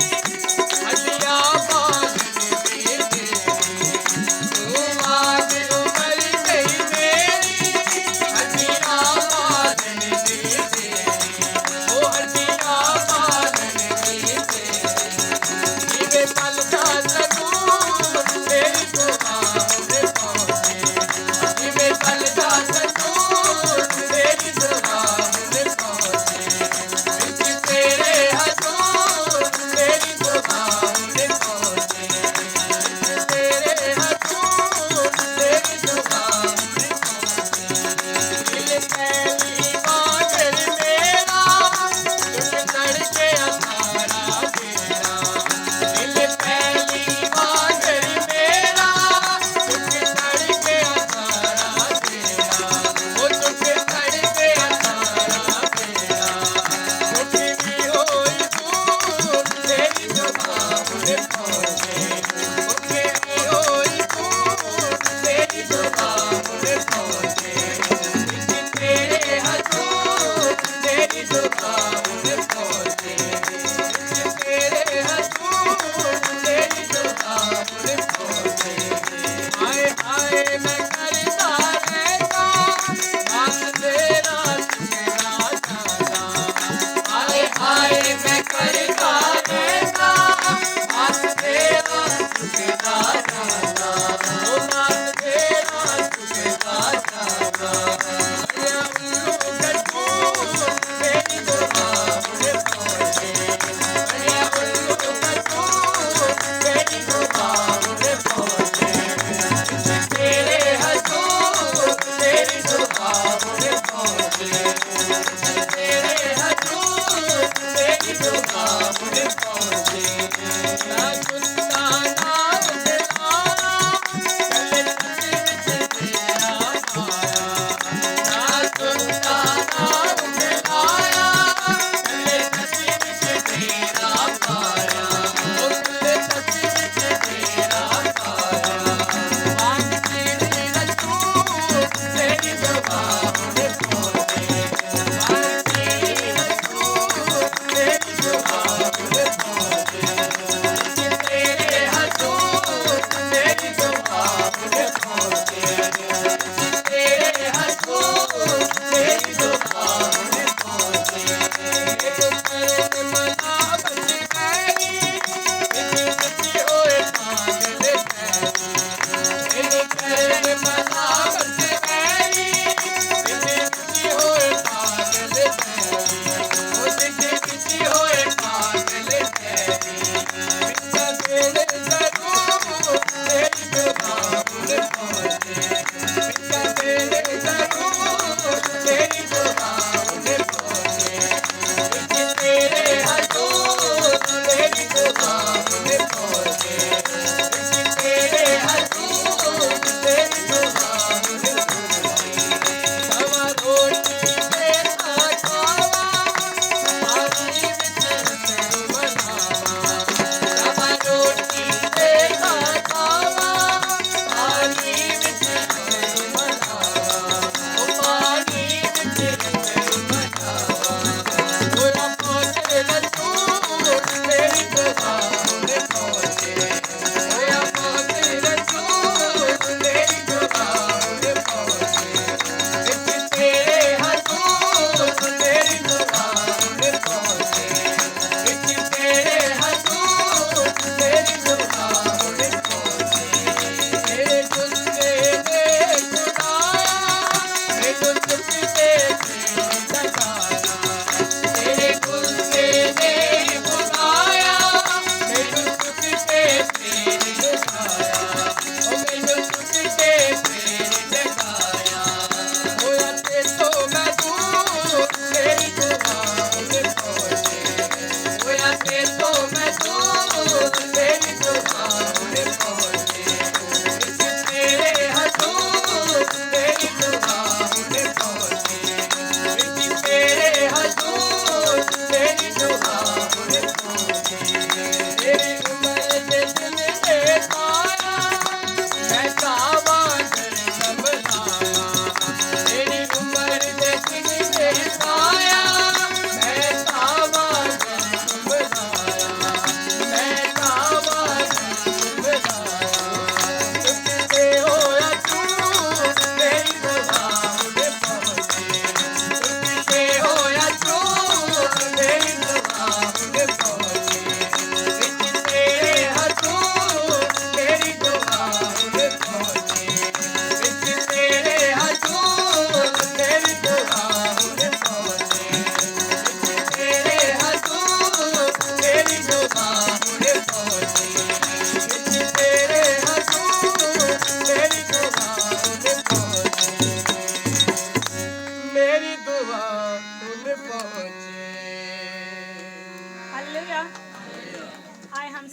हदिया मांगने दी तेरी। तू मांग उमर गई मेरी, हदिया मांगने दी तेरी। ओ हदिया मांगने दी तेरी। जिवे पल दा सकून तेरी दुआ हुन पहुंचे। जिवे पल दा सकून तेरी दुआ हुन पहुंचे। विच तेरे हजूर तेरी दुआ हुन पहुंचे। विच तेरे हजूर तेरी दुआ हुन पहुंचे। दिल पहली बागर मेरा, तुझ तड़के असारा तेरा। दिल पहली बागर मेरा, तुझ तड़के असारा तेरा। ओ तुझ तड़के असारा तेरा। मुझे भी होई दूर तेरी दुआ हुन पहुंचे। मुझे भी होई दूर तेरी दुआ हुन पहुंचे। विच तेरे हजूर तेरी दुआ हुन पहुंचे। विच तेरे हजूर तेरी दुआ हुन पहुंचे। हाय हाय मैं करता रहता, बस तेरा तेरा चाहता। हाय हाय मैं करता रहता, बस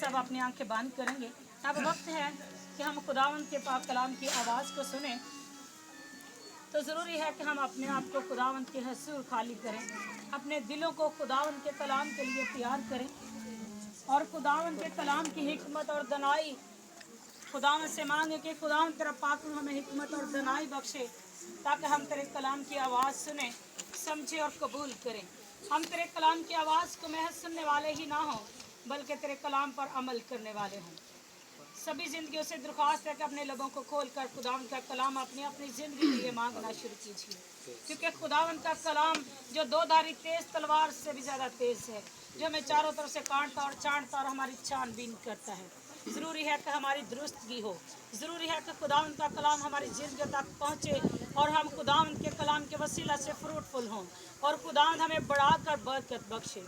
सब अपनी आंखें बंद करेंगे। अब वक्त है कि हम खुदावंद के पाक कलाम की आवाज़ को सुने। तो ज़रूरी है कि हम अपने आप को खुदावंद के हुज़ूर खाली करें, अपने दिलों को खुदावंद के कलाम के लिए तैयार करें और खुदावंद के कलाम की हिकमत और दनाई खुदावंद से मांगे कि खुदावंद तेरा पाक रूह हमें हिकमत और दनाई बख्शे, ताकि हम तेरे कलाम की आवाज़ सुने, समझे और कबूल करें। हम तेरे कलाम की आवाज़ को महज सुनने वाले ही ना हों, बल्कि तेरे कलाम पर अमल करने वाले हों। सभी जिंदगियों से दरख्वास्त है कि अपने लबों को खोलकर खुदावंद का कलाम अपनी अपनी ज़िंदगी के लिए मांगना शुरू कीजिए, क्योंकि खुदावंद का कलाम जो दो धारी तेज़ तलवार से भी ज़्यादा तेज़ है, जो हमें चारों तरफ से काटता और चाटता और हमारी छानबीन करता है। ज़रूरी है कि हमारी दुरुस्तगी हो, ज़रूरी है कि खुदावंद का कलाम हमारी ज़िंदगी तक पहुँचे और हम खुदावंद के कलाम के वसीला से फ्रूटफुल हों और खुदावंद हमें बढ़ाकर बरकत बख्शे।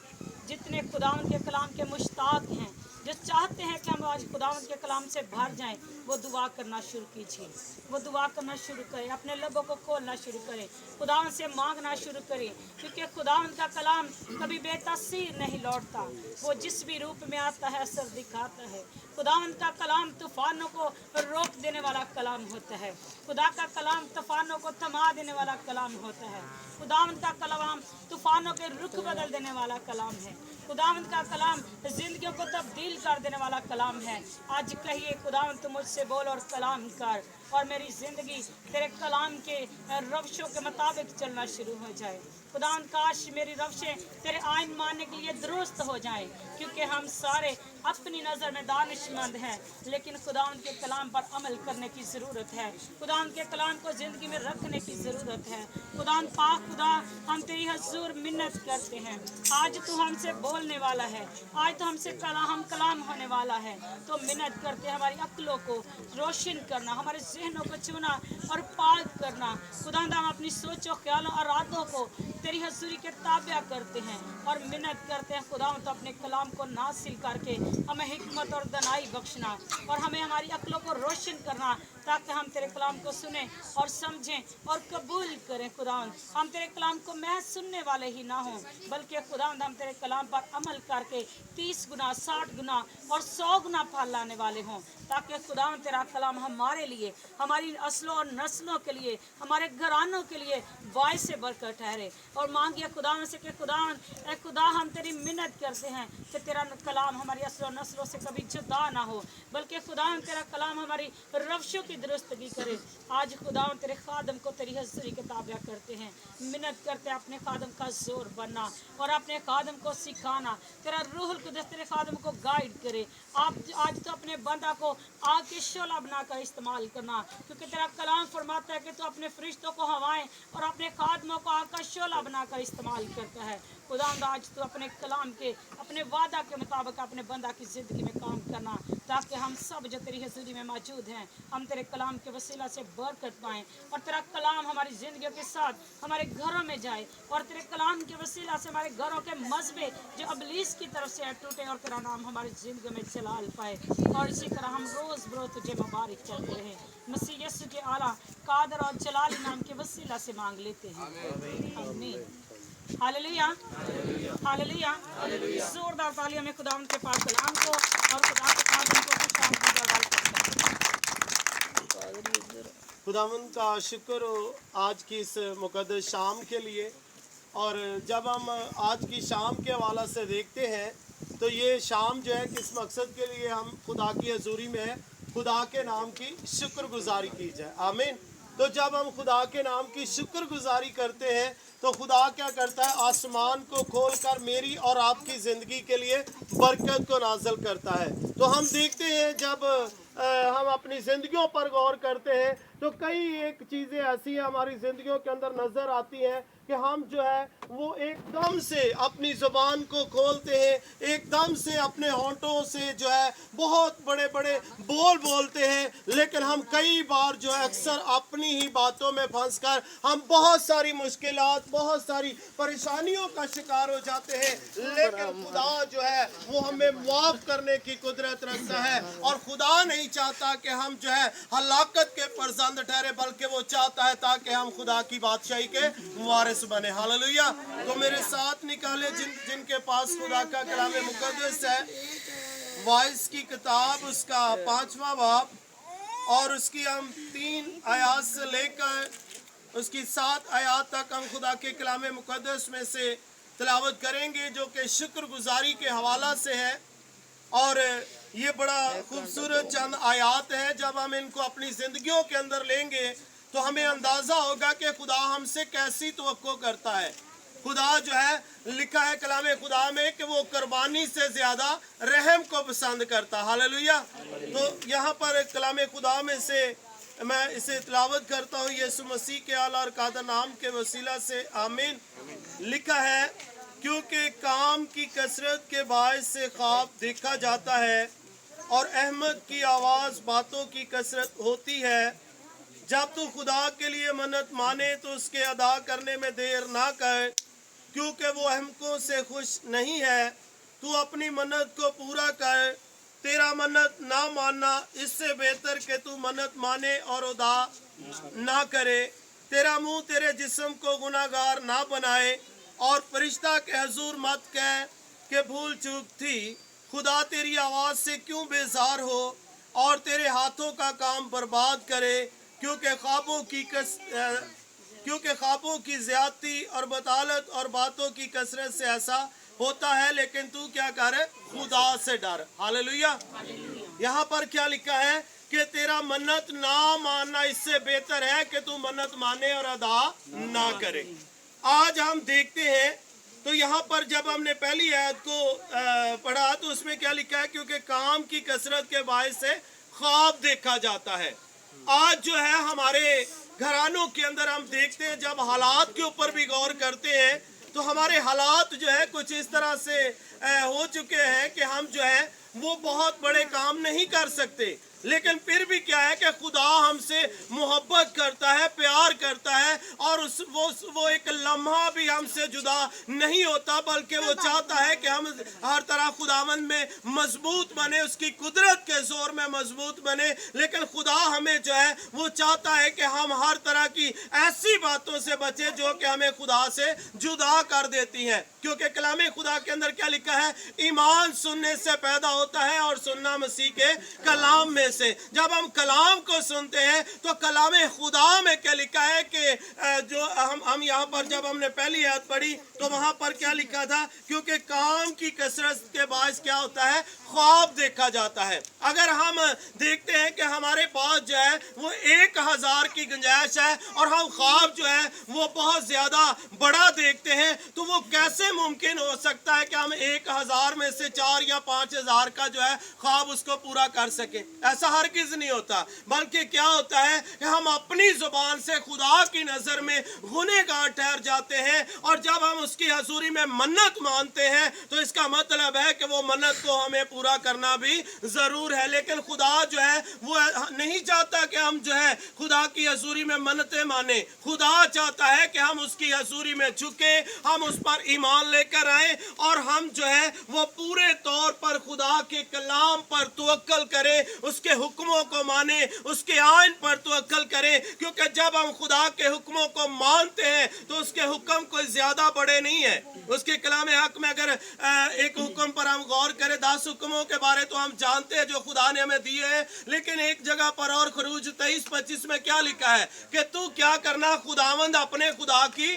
जितने खुदावंद के कलाम के मुश्ताक हैं, जो चाहते हैं कि हम आज खुदावंद के कलाम से भर जाएं, वो दुआ करना शुरू कीजिए, वो दुआ करना शुरू करें, अपने लबों को खोलना शुरू करें, खुदावंद से मांगना शुरू करें, क्योंकि खुदावंद का कलाम कभी बेतासीर नहीं लौटता। वो जिस भी रूप में आता है असर दिखाता है। खुदावंद का कलाम तूफानों को रोक देने वाला कलाम होता है। खुदा का कलाम तूफानों को थमा देने वाला कलाम होता है। खुदावंद का कलाम तूफानों के रुख बदल देने वाला कलाम है। खुदावंद का कलाम जिंदगियों को तब्दील कर देने वाला कलाम है। आज कहिए खुदावंद तू मुझसे बोल और कलाम कर, और मेरी ज़िंदगी तेरे कलाम के रवशों के मुताबिक चलना शुरू हो जाए। खुदावंद काश मेरी रवशें तेरे आइन मानने के लिए दुरुस्त हो जाएं, क्योंकि हम सारे अपनी नज़र में दानिशमंद हैं, लेकिन खुदावंद के कलाम पर अमल करने की ज़रूरत है। खुदावंद के कलाम को ज़िंदगी में रखने की ज़रूरत है। खुदावंद पाक खुदा, हम तेरी हजूर मिन्नत करते हैं। आज तू हमसे बोलने वाला है, आज तो हमसे हम कलाम होने वाला है, तो मिन्नत करते हैं हमारी अक्लों को रोशन करना, हमारे जहनों को चुना और पाक करना। खुदावंद हम अपनी सोचों ख्यालों और इरादों को तेरी हजूरी के ताबिया करते हैं और मिन्नत करते हैं खुदावंद तो अपने कलाम को नासिल करके हमें हिकमत और दनाई बख्शना और हमें हमारी अक्लों को रोशन करना, ताकि हम तेरे कलाम को सुने और समझें और कबूल करें। खुदावंद हम तेरे कलाम को महज सुनने वाले ही ना हों, बल्कि खुदावंद हम तेरे कलाम पर अमल करके 30 गुना 60 गुना और 100 गुना फल लाने वाले हों, ताकि खुदावंद तेरा कलाम हमारे लिए, हमारी नस्लों और नस्लों के लिए, हमारे घरानों के लिए बाइस से बरकत ठहरे। और मांगिए खुदावंद से कि खुदावंद ए खुदा, हम तेरी मिन्नत करते हैं कि तेरा कलाम हमारी असलों नस्लों से कभी जुदा ना हो, बल्कि खुदावंद तेरा कलाम हमारी रवशों की दुरुस्तगी करे। आज खुदावंद तेरे खादम को तेरी हज़ूरी के ताबिया करते हैं, मिन्नत करते हैं अपने खादम का जोर बनना और अपने खादम को सिखाना। तेरा रूहुल कुदस तेरे खादम को गाइड करे। आप आज तो अपने बंदा को आग के शोला बनाकर इस्तेमाल करना, क्योंकि तेरा कलाम फरमाता है कि तू अपने फरिश्तों को हवाएं और अपने खादमों को आग का शोला बनाकर इस्तेमाल करता है। खुदावंद आज तो अपने कलाम के, अपने वादा के मुताबिक अपने बंदा की ज़िंदगी में काम करना, ताकि हम सब जो तेरी हज़ूरी में मौजूद हैं, हम तेरे कलाम के वसीला से बरकत पाएँ और तेरा कलाम हमारी ज़िंदगी के साथ हमारे घरों में जाए और तेरे कलाम के वसीला से हमारे घरों के मजबे जो अबलीस की तरफ से टूटे और तेरा नाम हमारी ज़िंदगी में जलाल पाए। और इसी तरह हम रोज़ बरोज़ तुझे मुबारक करते रहें। मसीह यीशु के आला कादर और जलाली नाम के वसीला से मांग लेते हैं, आमीन। Hallelujah, hallelujah. जोरदार तालियां में खुदावंद के पाक कलाम को और खुदा के खादम को खुशामदीद और खुदावंद का शुक्र हो आज की इस मुकद्दस शाम के लिए। और जब हम आज की शाम के हवाला से देखते हैं तो ये शाम जो है किस मकसद के लिए हम खुदा की हजूरी में है, खुदा के नाम की शुक्रगुजारी की जाए, आमीन। तो जब हम खुदा के नाम की शुक्रगुजारी करते हैं तो खुदा क्या करता है, आसमान को खोलकर मेरी और आपकी ज़िंदगी के लिए बरकत को नाज़िल करता है। तो हम देखते हैं जब हम अपनी ज़िंदगियों पर गौर करते हैं तो कई एक चीज़ें ऐसी हमारी ज़िंदगियों के अंदर नज़र आती हैं कि हम जो है वो एकदम से अपनी ज़ुबान को खोलते हैं, एकदम से अपने होंठों से जो है बहुत बड़े बड़े बोल बोलते हैं, लेकिन हम कई बार जो है अक्सर अपनी ही बातों में फंसकर हम बहुत सारी मुश्किलात, बहुत सारी परेशानियों का शिकार हो जाते हैं। लेकिन खुदा जो है वो हमें माफ़ करने की कुदरत रखता है और खुदा नहीं चाहता कि हम जो है हलाकत के फर्जंद ठहरे, बल्कि वो चाहता है ताकि हम खुदा की बादशाही के वारिस बने। हालेलुया। तो मेरे साथ निकाले जिनके पास खुदा का कलाम मुकद्दस है, वाइस की किताब उसका 5वां बाब और उसकी हम 3 आयात से लेकर उसकी 7 आयात तक हम खुदा के कलाम मुकद्दस में से तिलावत करेंगे, जो कि शुक्रगुजारी के हवाला से है। और ये बड़ा खूबसूरत चंद आयात है। जब हम इनको अपनी ज़िंदगियों के अंदर लेंगे तो हमें अंदाज़ा होगा कि खुदा हमसे कैसी तवक्को करता है। खुदा जो है, लिखा है कलाम खुदा में कि वो कुर्बानी से ज़्यादा रहम को पसंद करता। हालेलुया। तो यहाँ पर कलाम खुदा में से मैं इसे तिलावत करता हूँ यीशु मसीह के आला और कादर नाम के वसीला से, आमीन। लिखा है, क्योंकि काम की कसरत के बायस से ख्वाब देखा जाता है और अहमद की आवाज़ बातों की कसरत होती है। जब तू खुदा के लिए मन्नत माने तो उसके अदा करने में देर ना कर, क्योंकि वो अहमकों से खुश नहीं है। तू अपनी मन्नत को पूरा कर। तेरा मन्नत ना मानना इससे बेहतर कि तू मन्नत माने और अदा ना करे। तेरा मुंह तेरे जिस्म को गुनाहगार ना बनाए और फरिश्ता के हजूर मत कह कि भूल चूक थी। खुदा तेरी आवाज़ से क्यों बेजार हो और तेरे हाथों का काम बर्बाद करे, क्योंकि ख्वाबों की ज़्यादती और बतालत और बातों की कसरत से ऐसा होता है। लेकिन तू क्या कर, खुदा से डर। हालेलुया। यहाँ पर क्या लिखा है कि तेरा मन्नत ना मानना इससे बेहतर है कि तू मन्नत माने और अदा ना करे। आज हम देखते हैं तो यहाँ पर जब हमने पहली आयत को पढ़ा तो उसमें क्या लिखा है, क्योंकि काम की कसरत के बायस से ख्वाब देखा जाता है। आज जो है हमारे घरानों के अंदर हम देखते हैं, जब हालात के ऊपर भी गौर करते हैं तो हमारे हालात जो है कुछ इस तरह से हो चुके हैं कि हम जो है वो बहुत बड़े काम नहीं कर सकते। लेकिन फिर भी क्या है कि खुदा हमसे मोहब्बत करता है, प्यार करता है और वो एक लम्हा भी हमसे जुदा नहीं होता, बल्कि वो चाहता है कि हम हर तरह खुदावंद में मजबूत बने, उसकी कुदरत के जोर में मजबूत बने। लेकिन खुदा हमें जो है वो चाहता है कि हम हर तरह की ऐसी बातों से बचे जो कि हमें खुदा से जुदा कर देती हैं। क्योंकि कलाम खुदा के अंदर क्या लिखा है, ईमान सुनने से पैदा होता है और सुनना मसीह के कलाम में से। जब हम कलाम को सुनते हैं तो कलाम खुदा में क्या लिखा है कि जो हम यहाँ पर जब हमने पहली आयत पढ़ी तो वहां पर क्या लिखा था, क्योंकि काम की कसरत के बायस क्या होता है, ख्वाब देखा जाता है। अगर हम देखते हैं कि हमारे पास जो है वो 1000 की गुंजाइश है और हम ख्वाब जो है वो बहुत ज्यादा बड़ा देखते हैं, तो वो कैसे मुमकिन हो सकता है कि हम 1000 में से 4 या 5000 का जो है ख्वाब उसको पूरा कर सके? ऐसा हरगिज नहीं होता। बल्कि क्या होता है कि हम अपनी जुबान से खुदा की नजर में गुनहगार ठहर जाते हैं और जब हम उसकी हजूरी में मन्नत मानते हैं तो इसका मतलब है कि वो मन्नत को हमें पूरा करना भी जरूर है। लेकिन खुदा जो है वो नहीं चाहता कि हम जो है खुदा की हजूरी में मन्नतें माने। खुदा चाहता है कि हम उसकी हजूरी में झुके, हम उस पर ईमान लेकर आए और हम जो है वो पूरे तौर पर खुदा के कलाम पर तवक्कल करें, उसके हुक्मों को माने, उसके आइन पर तवक्कल करें। क्योंकि जब हम खुदा के हुक्मों को मानते हैं तो उसके हुक्म कोई ज्यादा बड़े नहीं है। उसके कलाम हक में अगर एक हुक्म पर हम गौर करें, 10 हुक्मों के बारे तो हम जानते हैं जो खुदा ने हमें दिए हैं, लेकिन एक जगह पर और खरूज 23-25 में क्या लिखा है कि तू क्या करना, खुदावंद अपने खुदा की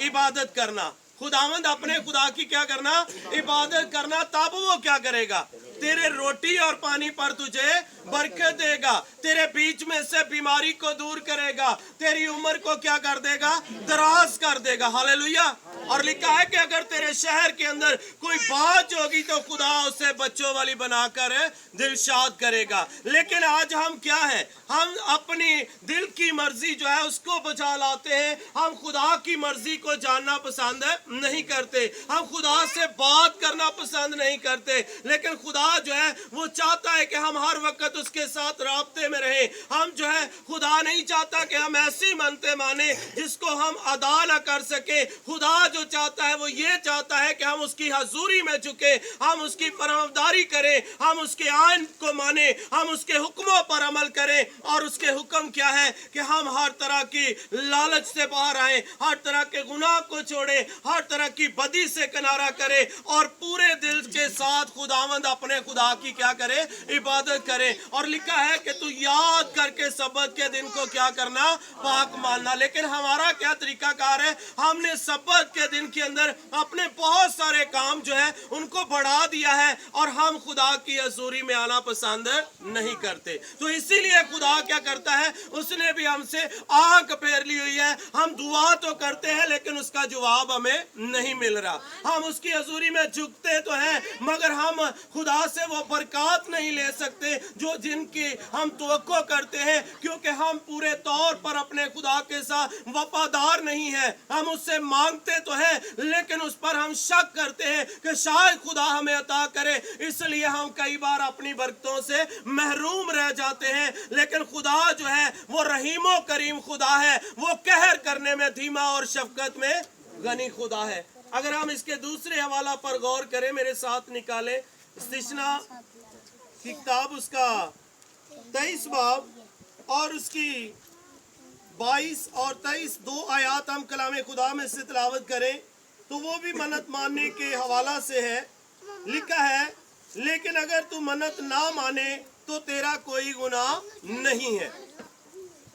इबादत करना। खुदावंद अपने खुदा की क्या करना, इबादत करना। तब वो क्या करेगा, तेरे रोटी और पानी पर तुझे बरकत देगा, तेरे बीच में से बीमारी को दूर करेगा, तेरी उम्र को क्या कर देगा, दराज कर देगा। हालेलुया। और लिखा है कि अगर तेरे शहर के अंदर कोई बात होगी तो खुदा उसे बच्चों वाली बनाकर दिलशाद करेगा। लेकिन आज हम क्या है, हम अपनी दिल की मर्जी जो है उसको बचा लाते हैं। हम खुदा की मर्जी को जानना पसंद नहीं करते, हम खुदा से बात करना पसंद नहीं करते। लेकिन खुदा जो है वो चाहता है कि हम हर वक्त वक्त उसके साथ राब्ते में रहे। हम जो है खुदा नहीं चाहता कि हम ऐसी मनते माने जिसको हम अदा न कर सके। खुदा जो चाहता है वो ये चाहता है कि हम उसकी हजूरी में झुके, हम उसकी फरमाबरदारी करें, हम उसके आइन को माने, हम उसके हुक्मों पर अमल करें। और उसके हुक्म क्या है कि हम हर तरह की लालच से बाहर आए, हर तरह के गुनाह को छोड़े, हर तरह की बदी से किनारा करे और पूरे दिल के साथ खुदावंद अपने खुदा की क्या करे, इबादत करे। और लिखा है कि तू याद करके सब्बत के दिन को क्या करना, पाक मानना। लेकिन हमारा क्या तरीकाकार है, हमने सब्बत के दिन के अंदर अपने बहुत सारे काम जो है उनको बढ़ा दिया है और हम खुदा की हजूरी में आना पसंद नहीं करते। तो इसीलिए खुदा क्या करता है, उसने भी हमसे आंख फेर ली हुई है। हम दुआ तो करते हैं लेकिन उसका जवाब हमें नहीं मिल रहा। हम उसकी हजूरी में झुकते तो हैं मगर हम खुदा से वो बरकत नहीं ले सकते जो जिनकी हम तवक्को करते हैं, क्योंकि हम पूरे तौर पर अपने खुदा के साथ वफादार नहीं है। हम उससे मांगते तो हैं लेकिन उस पर हम शक करते हैं कि शायद खुदा हमें अता करे, इसलिए हम कई बार अपनी बरकतों से महरूम रह जाते हैं। लेकिन खुदा जो है वो रहीमो करीम खुदा है, वो कहर करने में धीमा और शफकत में गनी खुदा है। अगर हम इसके दूसरे हवाला पर गौर करें, मेरे साथ निकाले इस्तिशना की किताब उसका 23 बाब और उसकी 22 और 23 दो आयात हम कलाम खुदा में से तिलावत करें तो वो भी मन्नत मानने के हवाला से है। लिखा है, लेकिन अगर तू मन्नत ना माने तो तेरा कोई गुनाह नहीं है।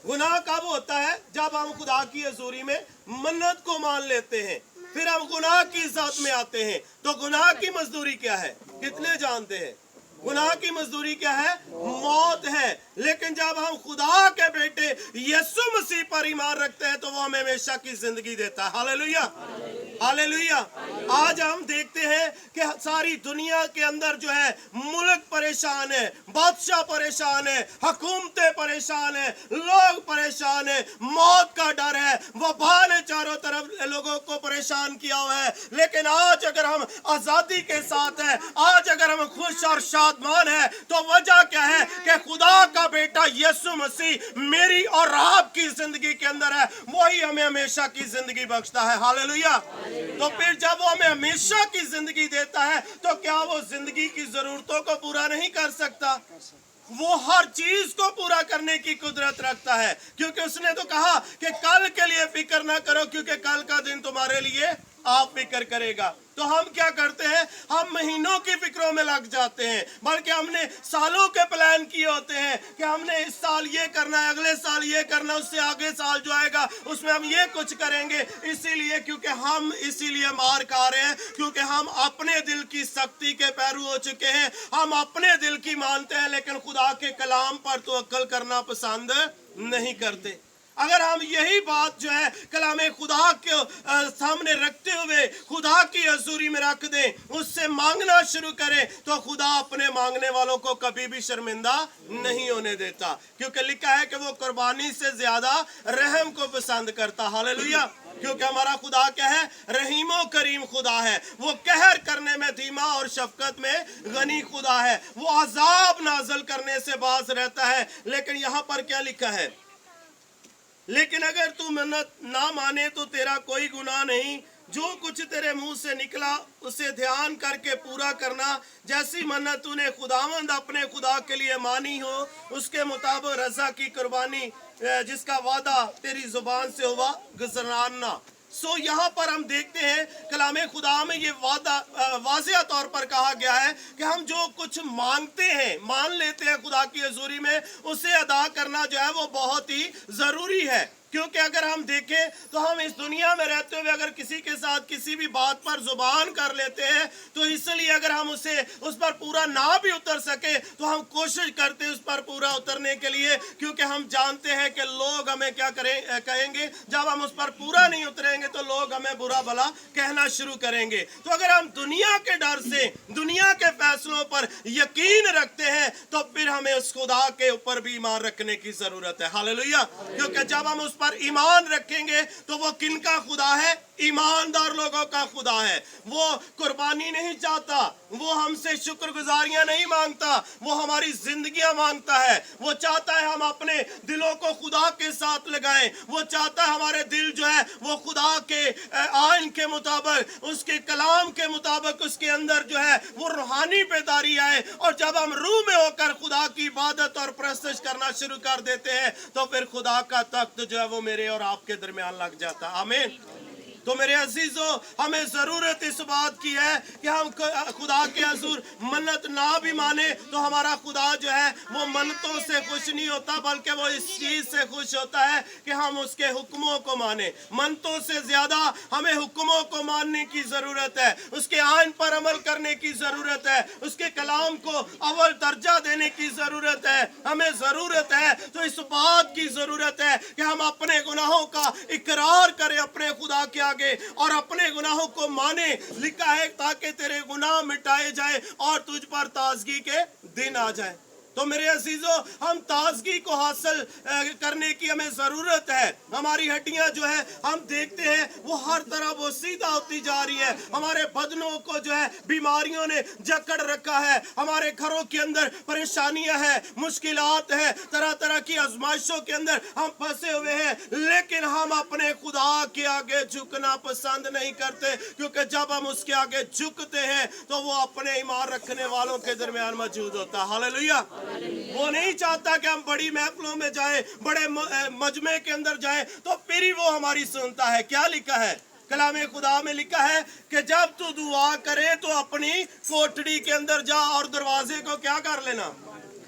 गुनाह कब होता है? जब हम खुदा की हजूरी में मन्नत को मान लेते हैं, फिर हम गुनाह की ज़ात में आते हैं। तो गुनाह की मजदूरी क्या है, कितने जानते हैं? गुनाह की मजदूरी क्या है? मौत है। लेकिन जब हम खुदा के बेटे यीशु मसीह पर ईमान रखते हैं तो वो हमें हमेशा की जिंदगी देता है। Hallelujah, hallelujah. आज हम देखते हैं कि सारी दुनिया के अंदर जो है मुल्क परेशान है, बादशाह परेशान है, हुकूमतें परेशान है, लोग परेशान है, मौत का डर है, वबा ने चारों तरफ लोगों को परेशान किया हुआ है। लेकिन आज अगर हम आजादी के साथ हैं, आज अगर हम खुश और शादमान है तो वजह क्या है कि खुदा का बेटा यीशु मसीह मेरी और आपकी जिंदगी के अंदर है, वही हमें हमेशा की जिंदगी बख्शता है। हालेलुया। तो फिर जब वो हमें हमेशा की जिंदगी देता है तो क्या वो जिंदगी की जरूरतों को पूरा नहीं कर सकता? वो हर चीज को पूरा करने की कुदरत रखता है, क्योंकि उसने तो कहा कि कल के लिए फिक्र ना करो क्योंकि कल का दिन तुम्हारे लिए आप फिक्र करेगा। तो हम क्या करते हैं, हम महीनों की फिक्रों में लग जाते हैं, बल्कि हमने सालों के प्लान किए होते हैं कि हमने इस साल ये करना है, अगले साल ये करना, उससे आगे साल जो आएगा उसमें हम ये कुछ करेंगे। इसीलिए क्योंकि हम इसीलिए मार खा रहे हैं क्योंकि हम अपने दिल की सख्ती के पैरू हो चुके हैं। हम अपने दिल की मानते हैं लेकिन खुदा के कलाम पर तो अक्ल करना पसंद नहीं करते। अगर हम यही बात जो है कलामे खुदा के सामने रखते हुए खुदा की हजूरी में रख दें, उससे मांगना शुरू करें, तो खुदा अपने मांगने वालों को कभी भी शर्मिंदा नहीं होने देता, क्योंकि लिखा है कि वो कुर्बानी से ज्यादा रहम को पसंद करता। हालेलुया। क्योंकि हमारा खुदा क्या है? रहीमो करीम खुदा है। वो कहर करने में धीमा और शफकत में गनी खुदा है। वो अजाब नाजल करने से बाज रहता है। लेकिन यहाँ पर क्या लिखा है? लेकिन अगर तू मन्नत ना माने तो तेरा कोई गुनाह नहीं। जो कुछ तेरे मुंह से निकला उसे ध्यान करके पूरा करना। जैसी मन्नत तूने खुदावंद अपने खुदा के लिए मानी हो उसके मुताबिक रजा की कुर्बानी जिसका वादा तेरी जुबान से हुआ गुजराना। सो यहाँ पर हम देखते हैं कलामे खुदा में ये वादा वाज़िया तौर पर कहा गया है कि हम जो कुछ मांगते हैं, मान लेते हैं खुदा की हजूरी में, उसे अदा करना जो है वो बहुत ही ज़रूरी है। क्योंकि अगर हम देखें तो हम इस दुनिया में रहते हुए अगर किसी के साथ किसी भी बात पर जुबान कर लेते हैं तो इसलिए अगर हम उसे उस पर पूरा ना भी उतर सके तो हम कोशिश करते हैं उस पर पूरा उतरने के लिए, क्योंकि हम जानते हैं कि लोग हमें क्या कहेंगे। जब हम उस पर पूरा नहीं उतरेंगे तो लोग हमें बुरा भला कहना शुरू करेंगे। तो अगर हम दुनिया के डर से दुनिया के फैसलों पर यकीन रखते हैं तो फिर हमें उस खुदा के ऊपर भी ईमान रखने की जरूरत है। हालेलुया। क्योंकि जब हम उस पर ईमान रखेंगे तो वो किनका खुदा है? ईमानदार लोगों का खुदा है। वो कुर्बानी नहीं चाहता, वो हमसे शुक्रगुजारियां नहीं मांगता, वो हमारी जिंदगियां मांगता है। वो चाहता है हम अपने दिलों को खुदा के साथ लगाएं। वो चाहता है हमारे दिल जो है वो खुदा के आइन के मुताबिक, उसके कलाम के मुताबिक उसके अंदर जो है वो रूहानी बेदारी आए। और जब हम रूह में होकर खुदा की इबादत और प्रस्तुत करना शुरू कर देते हैं तो फिर खुदा का तख्त जो है वो मेरे और आपके दरमियान लग जाता है। आमीन। तो मेरे अजीजों, हमें जरूरत इस बात की है कि हम खुदा के हजूर मन्नत ना भी माने तो हमारा खुदा जो है वो मन्नतों से खुश नहीं होता, बल्कि वो इस चीज से खुश होता है कि हम उसके हुक्मों को माने। मन्नतों से ज्यादा हमें हुक्मों को मानने की जरूरत है, उसके आइन पर अमल करने की जरूरत है, उसके कलाम को अव्वल दर्जा देने की जरूरत है। हमें जरूरत है तो इस बात की जरूरत है कि हम अपने गुनाहों का इकरार करें अपने खुदा के आगे और अपने गुनाहों को माने। लिखा है ताकि तेरे गुनाह मिटाए जाए और तुझ पर ताजगी के दिन आ जाए। तो मेरे अजीजों, हम ताजगी को हासिल करने की हमें जरूरत है। हमारी हड्डियां जो है हम देखते हैं वो हर तरह वो सीधा होती जा रही है। हमारे बदनों को जो है बीमारियों ने जकड़ रखा है। हमारे घरों के अंदर परेशानियां हैं, मुश्किलात है, तरह तरह की आजमाइशों के अंदर हम फंसे हुए हैं। लेकिन हम अपने खुदा के आगे झुकना पसंद नहीं करते, क्योंकि जब हम उसके आगे झुकते हैं तो वो अपने ईमान रखने वालों के दरमियान मौजूद होता है। हालेलुया। वो नहीं चाहता कि हम बड़ी महफिलों में जाएं, बड़े मजमे के अंदर जाएं तो फिर ही वो हमारी सुनता है। क्या लिखा है कलाम खुदा में? लिखा है कि जब तू दुआ करे तो अपनी कोठड़ी के अंदर जा और दरवाजे को क्या कर लेना?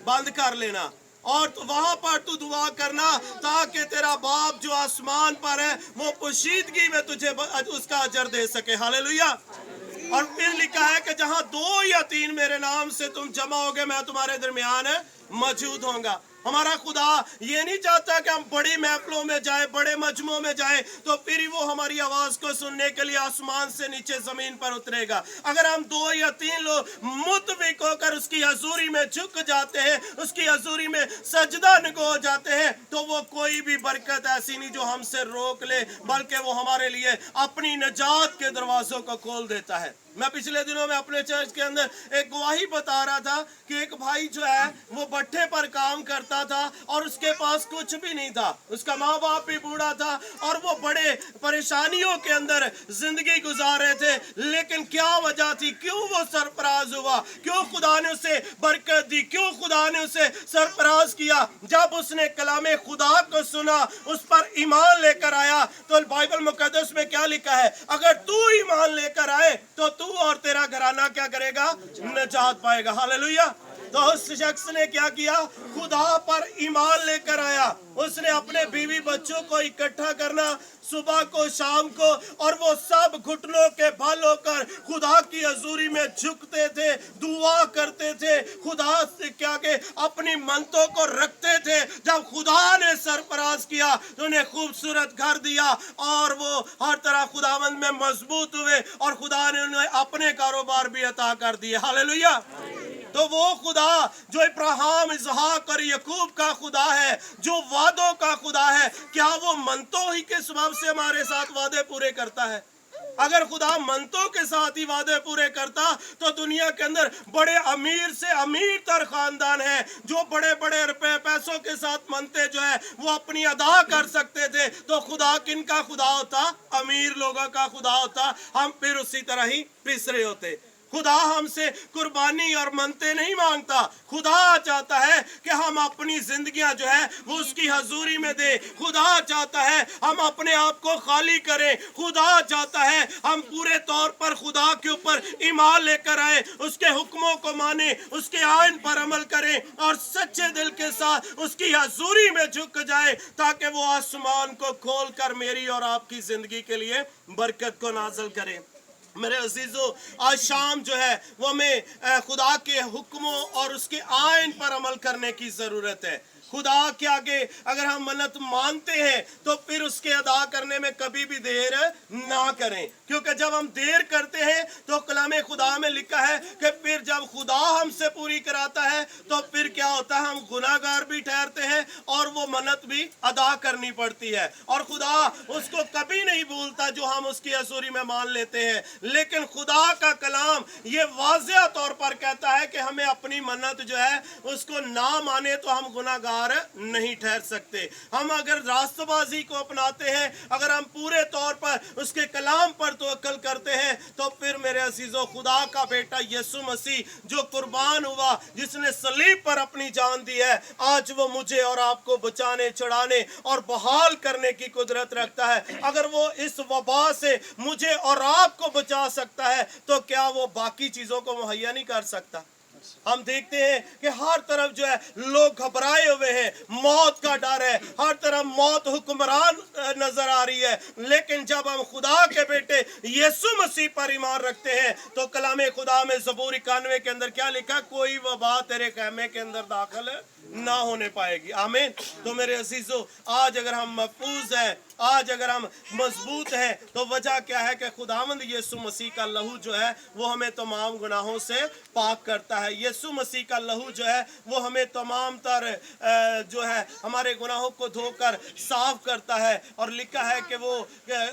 बंद कर लेना। और वहां पर तू दुआ करना ताकि तेरा बाप जो आसमान पर है वो पोशीदगी में तुझे उसका अजर दे सके। हालेलुया। और फिर लिखा है कि जहां 2 या 3 मेरे नाम से तुम जमा होगे मैं तुम्हारे दरमियान मौजूद होऊंगा। हमारा खुदा ये नहीं चाहता कि हम बड़ी महफिलों में जाए, बड़े मजमों में जाए तो फिर ही वो हमारी आवाज को सुनने के लिए आसमान से नीचे जमीन पर उतरेगा। अगर हम 2 या 3 लोग मुतफिक होकर उसकी हजूरी में झुक जाते हैं, उसकी हजूरी में सजदा निगो जाते हैं, तो वो कोई भी बरकत ऐसी नहीं जो हमसे रोक ले, बल्कि वो हमारे लिए अपनी निजात के दरवाजों को खोल देता है। मैं पिछले दिनों में अपने चर्च के अंदर एक गवाही बता रहा था कि एक भाई जो है वो भट्ठे पर काम करता था और उसके पास कुछ भी नहीं था। उसका माँ बाप भी बूढ़ा था और वो बड़े परेशानियों के अंदर जिंदगी गुजार रहे थे। लेकिन क्या वजह थी? क्यों वो सरफराज हुआ? क्यों खुदा ने उसे बरकत दी? क्यों खुदा ने उसे सरफराज किया? जब उसने कलामे खुदा को सुना, उस पर ईमान लेकर आया। तो बाइबल मुकद्दस में क्या लिखा है? अगर तू ईमान लेकर आए तो तू और तेरा घराना क्या करेगा? निजात पाएगा। हालेलुया। तो उस शख्स ने क्या किया? खुदा पर ईमान लेकर आया। उसने अपने बीवी बच्चों को इकट्ठा करना सुबह को शाम को, और वो सब घुटनों के बल होकर खुदा की हजूरी में झुकते थे, दुआ करते थे, खुदा से क्या के अपनी मन्नतों को रखते थे। जब खुदा ने सरफराज किया तो उन्हें खूबसूरत घर दिया और वो हर तरह खुदावंद में मजबूत हुए और खुदा ने उन्हें अपने कारोबार भी अता कर दिए। हालेलुया। तो वो खुदा जो इब्राहिम, इसहाक और याकूब का खुदा है, जो वादों का खुदा है, क्या वो मन्नतों ही के सबब से हमारे साथ वादे पूरे करता है? अगर खुदा मन्नतों के साथ ही वादे पूरे करता तो दुनिया के अंदर बड़े अमीर से अमीर तर खानदान है जो बड़े बड़े रुपए पैसों के साथ मन्नतें जो है वो अपनी अदा कर सकते थे। तो खुदा किन का खुदा होता? अमीर लोगों का खुदा होता। हम फिर उसी तरह ही पिसरे होते। खुदा हमसे कुर्बानी और मन्नतें नहीं मांगता। खुदा चाहता है कि हम अपनी जिंदगियां जो है वो उसकी हजूरी में दे। खुदा चाहता है हम अपने आप को खाली करें। खुदा चाहता है हम पूरे तौर पर खुदा के ऊपर ईमान लेकर आए, उसके हुक्मों को माने, उसके आइन पर अमल करें और सच्चे दिल के साथ उसकी हजूरी में झुक जाए, ताकि वो आसमान को खोल कर मेरी और आपकी जिंदगी के लिए बरकत को नाज़िल करे। मेरे अजीजों, आज शाम जो है वो हमें खुदा के हुक्मों और उसके आइन पर अमल करने की जरूरत है। खुदा के आगे अगर हम मन्नत मानते हैं तो फिर उसके अदा करने में कभी भी देर ना करें, क्योंकि जब हम देर करते हैं तो कलामे खुदा में लिखा है कि फिर जब खुदा हमसे पूरी कराता है तो फिर क्या होता है, हम गुनाहगार भी ठहरते हैं और वो मन्नत भी अदा करनी पड़ती है। और खुदा उसको कभी नहीं भूलता जो हम उसकी हजूरी में मान लेते हैं। लेकिन खुदा का कलाम ये वाज़ेह तौर पर कहता है कि हमें अपनी मन्नत जो है उसको ना माने तो हम गुनाहगार नहीं ठहर सकते। हम अगर रास्तबाजी को अपनाते हैं, अगर हम पूरे तौर पर उसके कलाम पर तवक्कुल करते हैं, तो फिर मेरे अजीजों खुदा का बेटा यीशु मसीह जो कुर्बान हुआ, जिसने सलीब पर अपनी जान दी है, आज वो मुझे और आपको बचाने, छुड़ाने और बहाल करने की कुदरत रखता है। अगर वो इस वबा से मुझे और आपको बचा सकता है तो क्या वो बाकी चीजों को मुहैया नहीं कर सकता? हम देखते हैं कि हर तरफ जो है लोग घबराए हुए हैं, मौत का डर है, हर तरफ मौत हुक्मरान नजर आ रही है। लेकिन जब हम खुदा के बेटे यीशु मसीह पर ईमान रखते हैं तो कलामे खुदा में ज़बूर 91 के अंदर क्या लिखा, कोई वबा तेरे ख़ैमे के अंदर दाखिल ना होने पाएगी। आमीन। तो मेरे अजीजों, आज अगर हम महफूज हैं, आज अगर हम मजबूत हैं, तो वजह क्या है कि खुदावंद यीशु मसीह का लहू जो है वो हमें तमाम गुनाहों से पाक करता है। यीशु मसीह का लहू जो है वो हमें तमाम तर जो है हमारे गुनाहों को धोकर साफ करता है। और लिखा है कि वो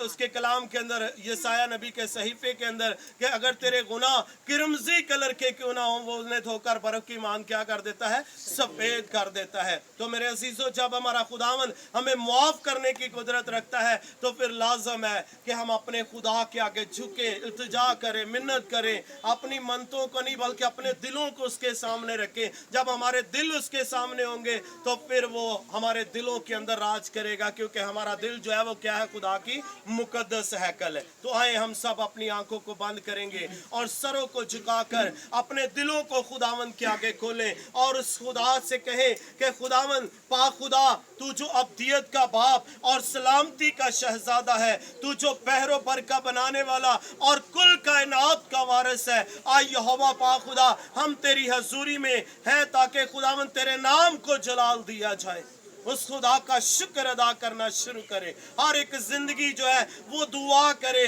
उसके कलाम के अंदर, यसाया नबी के सहीफे के अंदर, कि अगर तेरे गुनाह किरमजी कलर के क्यों ना हो, वो उन्हें धोकर बर्फ की मान क्या कर देता है, सफेद कर देता है। तो मेरे अजीजों, जब हमारा खुदावन हमें मुआफ करने की कुदरत रखता है तो फिर लाजम है कि हम अपने खुदा के आगे झुके, इल्तिजा करें, मिन्नत करें, अपनी मनतों को नहीं बल्कि अपने दिलों को उसके सामने रखें। जब हमारे दिल उसके सामने होंगे तो फिर वो हमारे दिलों के अंदर राज करेगा, क्योंकि हमारा दिल जो है वो क्या है, खुदा की मुकद्दस हैकल है। तो आए हम सब अपनी आंखों को बंद करेंगे और सरों को झुकाकर अपने दिलों को खुदावन के आगे खोलें और उस खुदा से कहें कि खुदावन पा खुदा, तू जो अब्दियत का बाप और सलामती का शहजादा है, तू जो पहरो बरका बनाने वाला और कुल कायनात का वारिस है, आई यहोवा पा खुदा, हम तेरी हजूरी में हैं ताकि खुदावन तेरे नाम को जलाल दिया जाए। उस खुदा का शुक्र अदा करना शुरू करे। हर एक जिंदगी जो है वो दुआ करे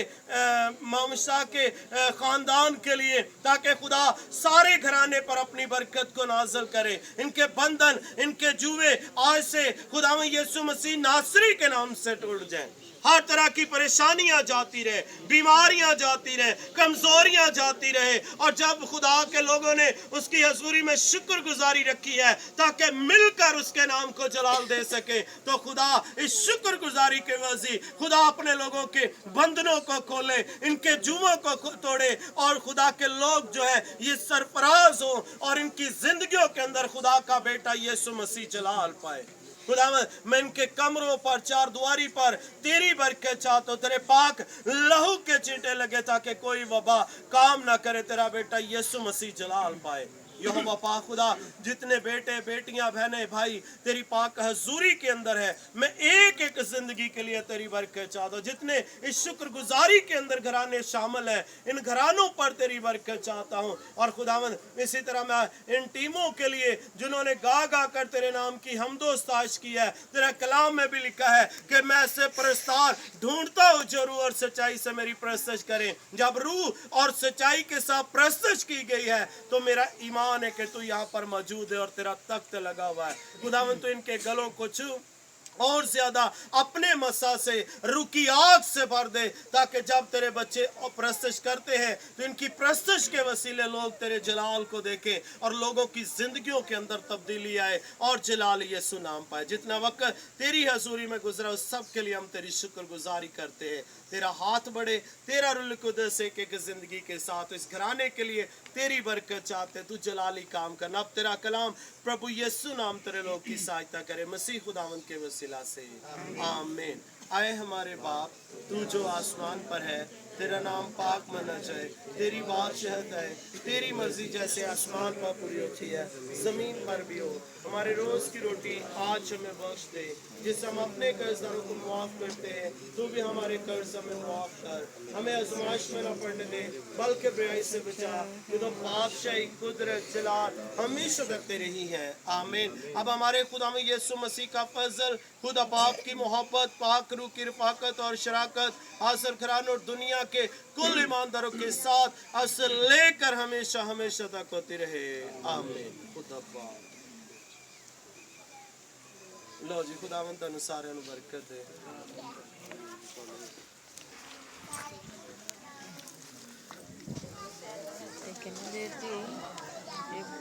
मामशा के खानदान के लिए, ताकि खुदा सारे घराने पर अपनी बरकत को नाज़िल करे। इनके बंधन, इनके जुए आज से खुदावन यीशु मसीह नासरी के नाम से टूट जाए। हर तरह की परेशानियां जाती रहे, बीमारियां जाती रहे, कमजोरियां जाती रहे। और जब खुदा के लोगों ने उसकी हजूरी में शुक्रगुजारी रखी है ताकि मिलकर उसके नाम को जलाल दे सके, तो खुदा इस शुक्रगुजारी के वजह खुदा अपने लोगों के बंधनों को खोले, इनके जुओं को तोड़े और खुदा के लोग जो है ये सरफराज हो और इनकी जिंदगियों के अंदर खुदा का बेटा यीशु मसीह जलाल पाए। खुदा मैं इनके कमरों पर, चार दुआरी पर तेरी बरकत चाहता हूं, तेरे पाक लहू के चींटे लगे ताकि कोई वबा काम ना करे, तेरा बेटा यीशु मसीह जलाल पाए। यहोवा पाक खुदा, जितने बेटे बेटियां बहनें भाई तेरी पाक हजूरी के अंदर है, मैं एक एक जिंदगी के लिए तेरी बरकत चाहता हूं। जितने इस शुक्रगुजारी के अंदर घराने शामिल हैं, इन घरानों पर तेरी बरकत चाहता हूं। और खुदावन इसी तरह मैं इन टीमों के लिए जिन्होंने गा गा कर तेरे नाम की हमदोस्ताश की है, तेरा कलाम में भी लिखा है कि मैं ऐसे परस्तार ढूंढता हूँ जो रूह और सच्चाई से मेरी परस्तश करें। जब रूह और सच्चाई के साथ परस्तश की गई है तो मेरा ईमान है कि तू यहाँ पर मौजूद है और तेरा तख्त लगा हुआ है। खुदावन तू इनके गलों को छू और ज्यादा अपने मसा से, रुकी आग से भर दे, ताकि जब तेरे बच्चे प्रस्तश करते हैं तो इनकी प्रस्तश के वसीले लोग तेरे जलाल को देखें और लोगों की जिंदगियों के अंदर तब्दीली आए और जलाल यीशु नाम पाए। जितना वक्त तेरी हजूरी में गुजरा उस सब के लिए हम तेरी शुक्रगुजारी करते हैं। तेरा हाथ बढ़े, तेरा रुल कुदस एक एक जिंदगी के साथ इस घराने के लिए तेरी बरकत चाहते, तू जलाली काम करना। अब तेरा कलाम प्रभु यीशु नाम तेरे लोग की सहायता करे, मसीह खुदावन के वसीला से, आमीन। आए हमारे बाप, तू जो आसमान पर है, तेरा नाम पाक माना जाए, तेरी बादशाहत है, तेरी मर्जी जैसे आसमान पर पूरी होती है जमीन पर भी हो। हमारे रोज की रोटी आज हमें बख्श दे, जिससे हम अपने कर्जदारों को माफ करते हैं, तू भी हमारे कर्ज हमें माफ कर। हमें आजमाइश में न पड़ने दे, बल्कि बुराई से बचा, कि तो बादशाही कुदरत जलाल हमेशा तक तेरे ही है, आमीन। अब हमारे खुदा में यीशु मसीह का फजल, खुदा बाप की मोहब्बत, पाक रूह की रफाकत और शराकत हासिल करान और दुनिया के कुल ईमानदारों के साथ असल लेकर हमेशा हमेशा तक होती रहे, आमीन। खुदा बाप लो जी, खुदावंद तुहानू सारिਆਂ ਨੂੰ बरकत दे। कितनी देर थी